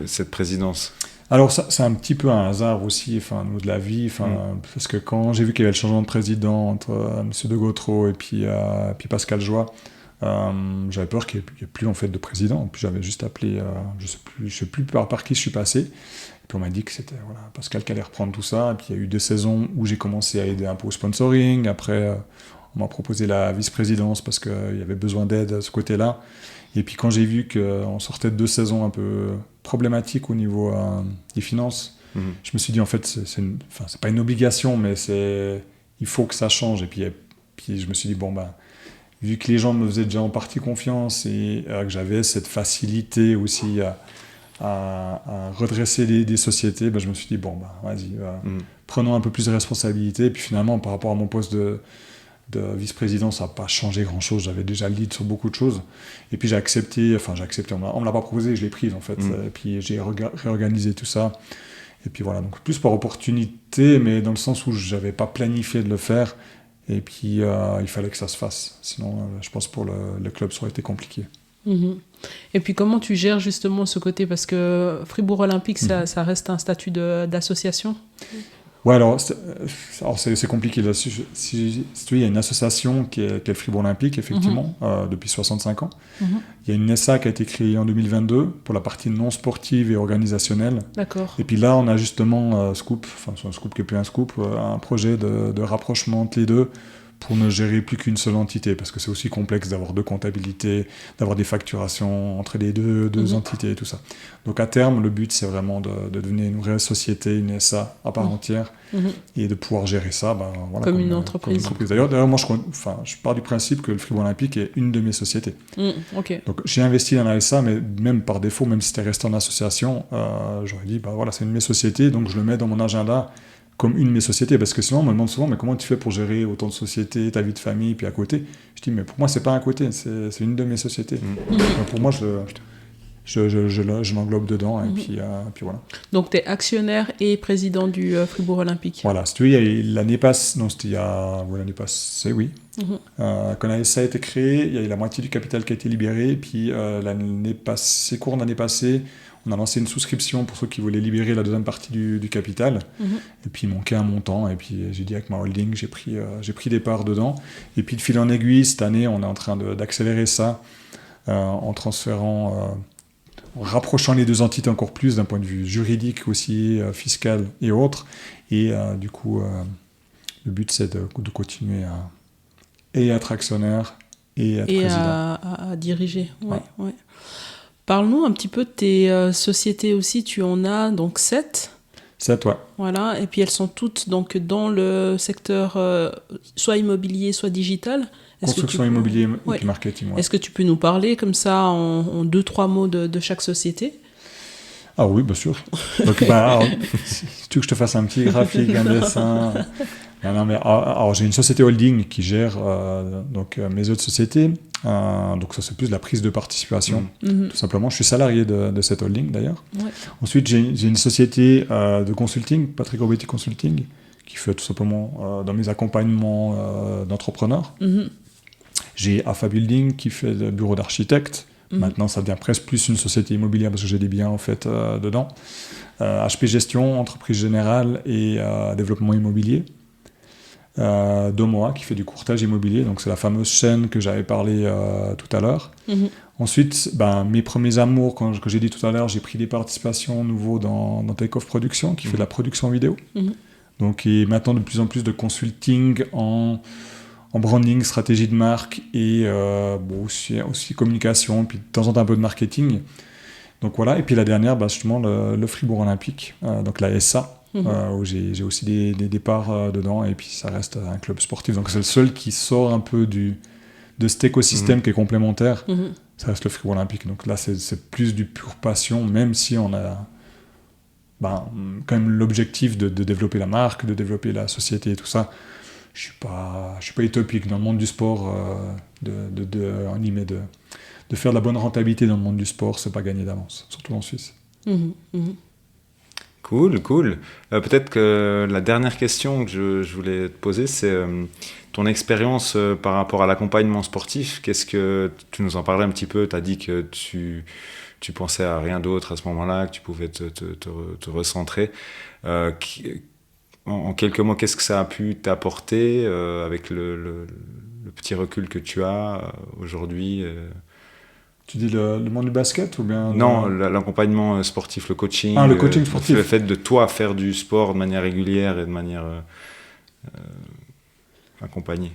cette présidence? Alors, c'est un petit peu un hasard aussi, nous, de la vie, parce que quand j'ai vu qu'il y avait le changement de président entre M. de Gautreau et puis Pascal Joie, j'avais peur qu'il n'y ait plus en fait de président. Puis j'avais juste appelé, je sais plus par qui je suis passé. Et puis on m'a dit que c'était Pascal qui allait reprendre tout ça. Et puis il y a eu 2 saisons où j'ai commencé à aider un peu au sponsoring. Après, on m'a proposé la vice-présidence parce qu'il y avait besoin d'aide à ce côté-là. Et puis quand j'ai vu qu'on sortait de 2 saisons un peu problématiques au niveau des finances, je me suis dit en fait c'est pas une obligation, mais il faut que ça change. Et puis je me suis dit vu que les gens me faisaient déjà en partie confiance et que j'avais cette facilité aussi à redresser des sociétés, je me suis dit vas-y, prenons un peu plus de responsabilité. Et puis finalement par rapport à mon poste de vice-président, ça n'a pas changé grand-chose. J'avais déjà le lead sur beaucoup de choses. Et puis j'ai accepté, on ne me l'a pas proposé, je l'ai prise en fait. Et puis j'ai réorganisé tout ça. Et puis voilà, donc plus par opportunité, mais dans le sens où je n'avais pas planifié de le faire. Et puis il fallait que ça se fasse. Sinon, je pense pour le club, ça aurait été compliqué. Et puis comment tu gères justement ce côté? Parce que Fribourg Olympique, ça reste un statut d'association. Ouais, alors c'est compliqué là. Il y a une association qui est le Fribourg Olympique, effectivement, depuis 65 ans. Il y a une SA qui a été créée en 2022 pour la partie non sportive et organisationnelle. D'accord. Et puis là, on a justement un scoop qui n'est plus un scoop, un projet de rapprochement entre les deux pour ne gérer plus qu'une seule entité, parce que c'est aussi complexe d'avoir 2 comptabilités, d'avoir des facturations entre les deux entités et tout ça. Donc à terme, le but, c'est vraiment de devenir une vraie société, une SA à part entière, et de pouvoir gérer ça comme une entreprise. D'ailleurs, moi, je pars du principe que le Fribourg Olympique est une de mes sociétés. Okay. Donc j'ai investi dans la SA, mais même par défaut, même si c'était resté en association, j'aurais dit, c'est une de mes sociétés, donc je le mets dans mon agenda comme une de mes sociétés, parce que sinon on me demande souvent mais comment tu fais pour gérer autant de sociétés, ta vie de famille, puis à côté, je dis mais pour moi c'est pas un côté, c'est une de mes sociétés. Donc, pour moi je l'englobe dedans et puis voilà. Donc tu es actionnaire et président du Fribourg Olympique. Voilà, c'était l'année passée, oui. Quand la SA a été créée, il y a eu la moitié du capital qui a été libéré, puis courant l'année passée, on a lancé une souscription pour ceux qui voulaient libérer la deuxième partie du capital. Et puis il manquait un montant. Et puis j'ai dit avec ma holding, j'ai pris des parts dedans. Et puis de fil en aiguille, cette année, on est en train d'accélérer ça en transférant, en rapprochant les 2 entités encore plus d'un point de vue juridique aussi, fiscal et autres. Et du coup, le but c'est de continuer à être actionnaire et être président. À diriger. Ouais. Parle-nous un petit peu de tes sociétés aussi. Tu en as donc 7. 7, ouais. Voilà, et puis elles sont toutes donc dans le secteur soit immobilier, soit digital. Construction immobilier et puis marketing. Ouais. Est-ce que tu peux nous parler comme ça en 2-3 mots de chaque société? Ah oui, bien sûr. Donc, si tu veux que je te fasse un petit graphique, un dessin. Alors, j'ai une société holding qui gère mes autres sociétés. Donc ça, c'est plus de la prise de participation, tout simplement. Je suis salarié de cette holding, d'ailleurs. Ouais. Ensuite, j'ai une société de consulting, Patrick Robetti Consulting, qui fait tout simplement dans mes accompagnements d'entrepreneurs. J'ai AFA Building, qui fait le bureau d'architecte. Maintenant, ça devient presque plus une société immobilière parce que j'ai des biens en fait dedans. HP Gestion, entreprise générale et développement immobilier. Domoa qui fait du courtage immobilier, donc c'est la fameuse chaîne que j'avais parlé tout à l'heure. Ensuite, mes premiers amours, que j'ai dit tout à l'heure, j'ai pris des participations nouveau dans Takeoff Production qui fait de la production vidéo. Donc et maintenant de plus en plus de consulting en branding, stratégie de marque et aussi communication, puis de temps en temps un peu de marketing. Donc voilà, et puis la dernière, justement le Fribourg Olympique, donc la SA. Où j'ai aussi des parts dedans, et puis ça reste un club sportif. Donc c'est le seul qui sort un peu de cet écosystème qui est complémentaire. Ça reste le Fribourg Olympique. Donc là, c'est plus du pure passion, même si on a quand même l'objectif de développer la marque, de développer la société et tout ça. Je suis pas utopique dans le monde du sport. De faire de la bonne rentabilité dans le monde du sport, c'est pas gagné d'avance, surtout en Suisse. Cool. Peut-être que la dernière question que je voulais te poser, c'est ton expérience par rapport à l'accompagnement sportif. Qu'est-ce que tu nous en parlais un petit peu? Tu as dit que tu pensais à rien d'autre à ce moment-là, que tu pouvais te recentrer. En quelques mots, qu'est-ce que ça a pu t'apporter avec le petit recul que tu as aujourd'hui Tu dis le monde du basket ou bien... Non, l'accompagnement sportif, le coaching. Ah, le coaching sportif. Le fait de toi faire du sport de manière régulière et de manière accompagnée.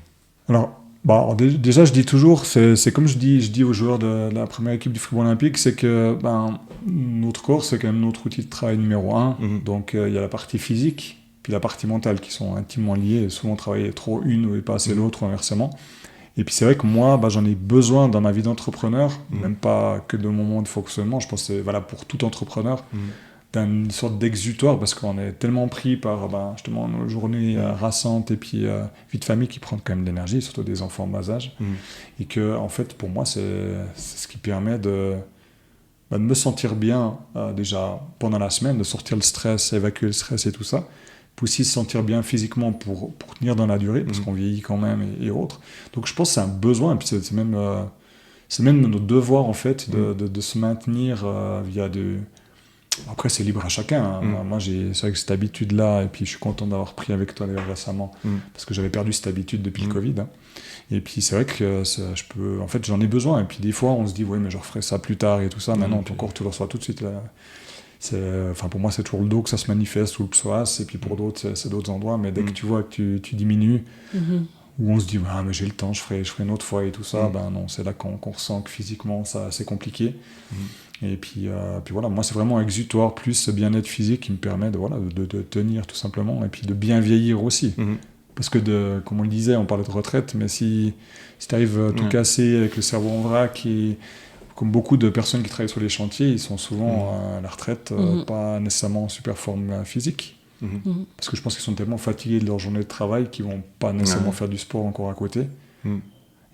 Alors, déjà, je dis toujours, c'est comme je dis aux joueurs de la première équipe du Fribourg Olympique, c'est que notre corps, c'est quand même notre outil de travail numéro 1. Mm-hmm. Donc, il y a la partie physique, puis la partie mentale qui sont intimement liées. Et souvent, travailler trop une et pas assez l'autre, ou inversement. Et puis c'est vrai que moi, j'en ai besoin dans ma vie d'entrepreneur, même pas que de mon moment de fonctionnement, je pense que c'est valable pour tout entrepreneur, d'une sorte d'exutoire, parce qu'on est tellement pris par justement nos journées rassantes et puis vie de famille qui prennent quand même de l'énergie, surtout des enfants en bas âge. Et que, en fait, pour moi, c'est ce qui permet de me sentir bien déjà pendant la semaine, de sortir le stress, évacuer le stress et tout ça. Aussi se sentir bien physiquement pour tenir dans la durée, parce qu'on vieillit quand même et autres. Donc je pense que c'est un besoin, et puis c'est même notre devoir en fait de se maintenir via de... Après c'est libre à chacun, hein. Moi c'est vrai que cette habitude-là, et puis je suis content d'avoir pris avec toi d'ailleurs récemment, parce que j'avais perdu cette habitude depuis le Covid, hein. Et puis c'est vrai que en fait j'en ai besoin, et puis des fois on se dit oui mais je referai ça plus tard et tout ça, maintenant ton corps tu le reçois tout de suite là. Pour moi, c'est toujours le dos que ça se manifeste, ou le psoas, et puis pour d'autres, c'est d'autres endroits. Mais dès que tu vois que tu diminues, où on se dit, mais j'ai le temps, je ferai une autre fois et tout ça, non, c'est là qu'on ressent que physiquement, c'est compliqué. Et puis voilà, moi, c'est vraiment un exutoire, plus ce bien-être physique qui me permet de tenir tout simplement, et puis de bien vieillir aussi. Parce que, comme on le disait, on parlait de retraite, mais si tu arrives tout cassé avec le cerveau en vrac et... Comme beaucoup de personnes qui travaillent sur les chantiers, ils sont souvent à la retraite, pas nécessairement en super forme physique. Parce que je pense qu'ils sont tellement fatigués de leur journée de travail qu'ils ne vont pas nécessairement faire du sport encore à côté.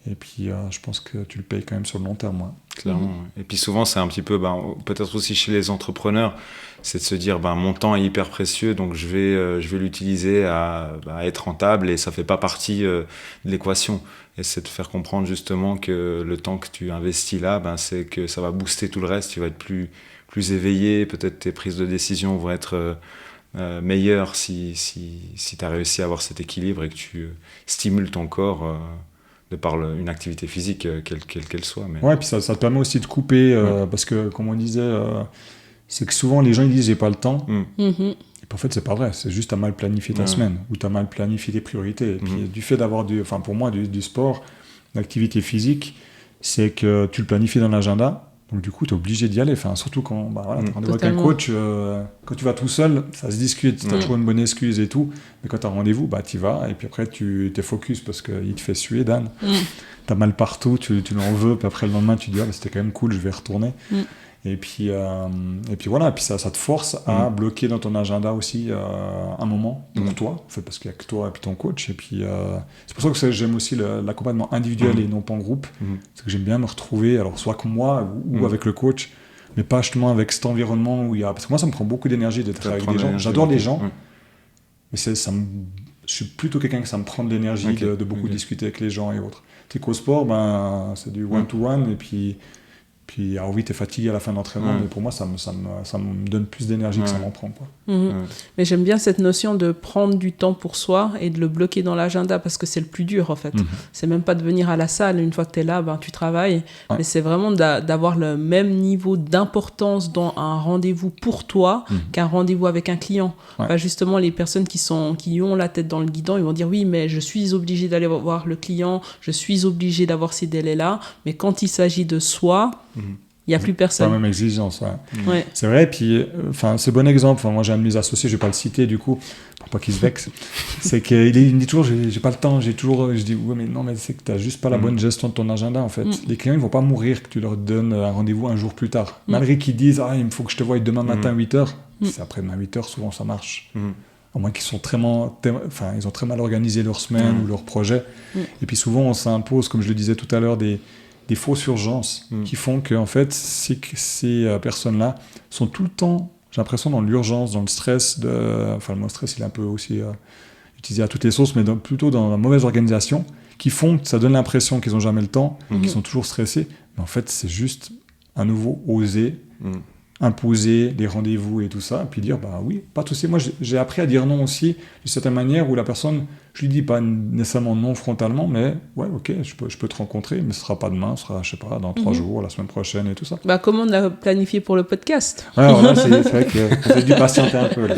Et puis, je pense que tu le payes quand même sur le long terme. Ouais. Clairement. Et puis souvent, c'est un petit peu, peut-être aussi chez les entrepreneurs, c'est de se dire, mon temps est hyper précieux, donc je vais l'utiliser à être rentable, et ça ne fait pas partie de l'équation. Et c'est de faire comprendre justement que le temps que tu investis là, c'est que ça va booster tout le reste, tu vas être plus éveillé, peut-être tes prises de décision vont être meilleures si tu as réussi à avoir cet équilibre et que tu stimules ton corps de par une activité physique, quelle qu'elle soit. Mais... Ouais, puis ça te permet aussi de couper, parce que, comme on disait, c'est que souvent les gens ils disent j'ai pas le temps. Et puis, en fait, c'est pas vrai, c'est juste t'as mal planifié ta semaine, ou t'as mal planifié tes priorités. Et puis du fait d'avoir pour moi du sport, l'activité physique, c'est que tu le planifies dans l'agenda, donc du coup t'es obligé d'y aller. Surtout quand t'as rendez-vous avec un coach, quand tu vas tout seul, ça se discute, t'as toujours une bonne excuse et tout, mais quand t'as rendez-vous, t'y vas, et puis après tu t'es focus parce qu'il te fait suer, Dan. T'as mal partout, tu l'en veux, puis après le lendemain tu dis c'était quand même cool, je vais retourner. Et puis voilà, et puis ça te force à bloquer dans ton agenda aussi un moment pour toi, en fait, parce qu'il n'y a que toi et puis ton coach. Et puis c'est pour ça que j'aime aussi l'accompagnement individuel et non pas en groupe. Parce que j'aime bien me retrouver, alors soit que moi ou avec le coach, mais pas justement avec cet environnement où il y a... Parce que moi, ça me prend beaucoup d'énergie d'être avec des gens. J'adore les gens, mais je suis plutôt quelqu'un que ça me prend de l'énergie de beaucoup discuter avec les gens et autres. Tu sais qu'au sport, c'est du one-to-one, et puis alors oui, t'es fatigué à la fin de l'entraînement, mais pour moi, ça me donne plus d'énergie que ça m'en prend, quoi. Mais j'aime bien cette notion de prendre du temps pour soi et de le bloquer dans l'agenda, parce que c'est le plus dur, en fait. C'est même pas de venir à la salle, une fois que t'es là, tu travailles, mais c'est vraiment d'avoir le même niveau d'importance dans un rendez-vous pour toi qu'un rendez-vous avec un client. Justement, les personnes qui ont la tête dans le guidon, ils vont dire oui, mais je suis obligé d'aller voir le client, je suis obligé d'avoir ces délais-là, mais quand il s'agit de soi, il n'y a plus personne. Pas la même exigence, C'est vrai, puis c'est un bon exemple. Moi, j'ai un de mes associés, je ne vais pas le citer du coup, pour pas qu'il se vexe. C'est qu'il me dit toujours, j'ai pas le temps, je dis, ouais, mais non, mais c'est que tu n'as juste pas la bonne gestion de ton agenda, en fait. Les clients, ils ne vont pas mourir que tu leur donnes un rendez-vous un jour plus tard. Malgré qu'ils disent, il me faut que je te voie demain matin à 8h. C'est après-demain 8h, souvent ça marche. À moins qu'ils sont ils ont très mal organisé leur semaine ou leur projet. Et puis souvent, on s'impose, comme je le disais tout à l'heure, des fausses urgences qui font que en fait, ces personnes-là sont tout le temps, j'ai l'impression dans l'urgence, dans le stress, enfin le mot stress il est un peu aussi utilisé à toutes les sauces, mais plutôt dans la mauvaise organisation, qui font que ça donne l'impression qu'ils n'ont jamais le temps, qu'ils sont toujours stressés. Mais en fait, c'est juste, à nouveau, oser, imposer les rendez-vous et tout ça, et puis dire, bah oui, pas de souci. Moi, j'ai appris à dire non aussi, d'une certaine manière, où la personne, je lui dis pas nécessairement non frontalement, mais ouais, ok, je peux te rencontrer, mais ce sera pas demain, ce sera, je sais pas, dans 3 jours, la semaine prochaine et tout ça. Bah, comment on a planifié pour le podcast? Ouais, alors là, c'est vrai qu'on a dû patienter un peu. Là.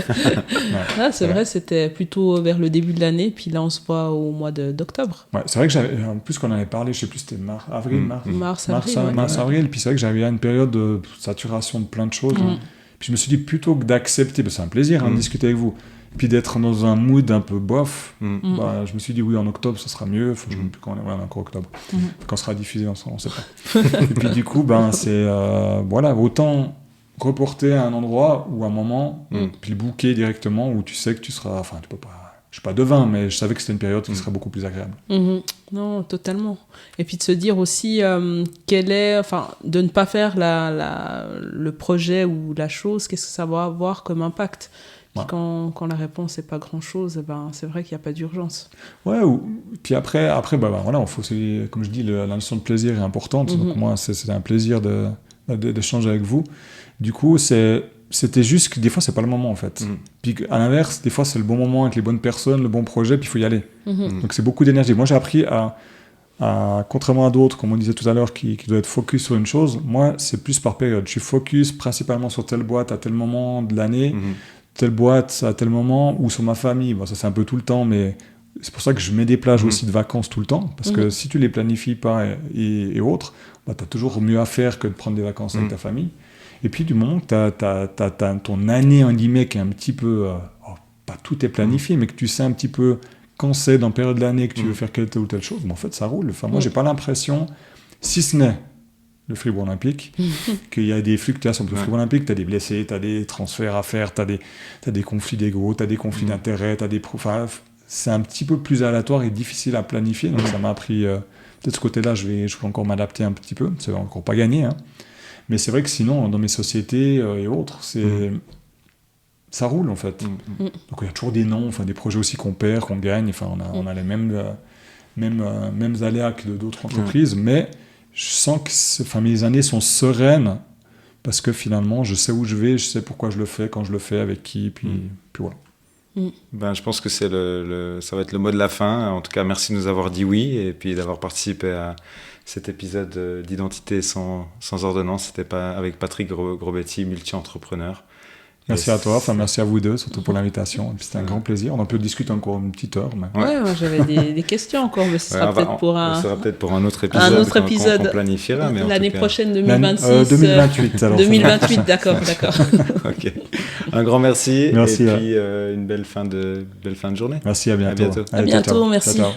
Ah, c'est vrai, c'était plutôt vers le début de l'année, puis là, on se voit au mois d'octobre. Ouais, c'est vrai que j'avais, en plus qu'on en avait parlé, je sais plus, c'était mars, avril, puis c'est vrai que j'avais une période de saturation de plein de choses. Puis je me suis dit, plutôt que d'accepter, parce que c'est un plaisir de discuter avec vous, puis d'être dans un mood un peu bof, bah, je me suis dit, oui, en octobre, ça sera mieux. Je ne sais plus quand on est, en encore octobre. Quand on sera diffusé, on ne sait pas. Et puis du coup, ben, c'est, voilà, autant reporter à un endroit ou un moment, puis le booker directement, où tu sais que tu seras, enfin, tu peux pas, je suis pas devin, mais je savais que c'était une période qui serait beaucoup plus agréable. Non, totalement. Et puis de se dire aussi de ne pas faire le projet ou la chose, qu'est-ce que ça va avoir comme impact. Puis quand la réponse n'est pas grand-chose, ben, c'est vrai qu'il n'y a pas d'urgence. Ouais, puis après voilà, faut aussi, comme je dis, la notion de plaisir est importante. Donc moi, c'est un plaisir d'échanger avec vous. Du coup, c'était juste que des fois, c'est pas le moment, en fait. Puis à l'inverse, des fois, c'est le bon moment avec les bonnes personnes, le bon projet, puis il faut y aller. Donc c'est beaucoup d'énergie. Moi, j'ai appris à contrairement à d'autres, comme on disait tout à l'heure, qui doivent être focus sur une chose, moi, c'est plus par période. Je suis focus principalement sur telle boîte à tel moment de l'année, telle boîte à tel moment, ou sur ma famille. Bon, ça, c'est un peu tout le temps, mais c'est pour ça que je mets des plages aussi de vacances tout le temps, parce que si tu les planifies pas et autres, bah, tu as toujours mieux à faire que de prendre des vacances avec ta famille. Et puis, du moment que tu as ton année, en guillemets, qui est un petit peu... pas tout est planifié, mais que tu sais un petit peu quand c'est dans la période de l'année que tu veux faire telle ou telle chose, mais en fait, ça roule. Enfin, moi, j'ai pas l'impression, si ce n'est le Fribourg Olympique, qu'il y a des fluctuations. Le Fribourg Olympique, tu as des blessés, tu as des transferts à faire, tu as des conflits d'ego, tu as des conflits d'intérêts, c'est un petit peu plus aléatoire et difficile à planifier. Donc, ça m'a appris... peut-être ce côté-là, je vais encore m'adapter un petit peu. C'est encore pas gagné, hein. Mais c'est vrai que sinon, dans mes sociétés et autres, ça roule, en fait. Donc, il y a toujours des noms, enfin, des projets aussi qu'on perd, qu'on gagne. Enfin, on a les mêmes aléas que d'autres entreprises, mais je sens que mes années sont sereines parce que finalement, je sais où je vais, je sais pourquoi je le fais, quand je le fais, avec qui, puis voilà. Ben, je pense que ça va être le mot de la fin. En tout cas, merci de nous avoir dit oui et puis d'avoir participé à cet épisode d'Identité sans ordonnance. C'était avec Patrick Grobetti, multi-entrepreneur. Merci à toi, merci à vous deux, surtout pour l'invitation. C'était un grand plaisir. On en peut discuter encore une petite heure. Mais... Ouais, moi j'avais des questions encore, mais ce sera peut-être pour un autre épisode. Qu'on planifiera. Mais l'année prochaine, 2026. 2028, alors. 2028, d'accord. Ok. Un grand merci. Et puis une belle fin de journée. Merci, à bientôt. À bientôt, merci. Ciao.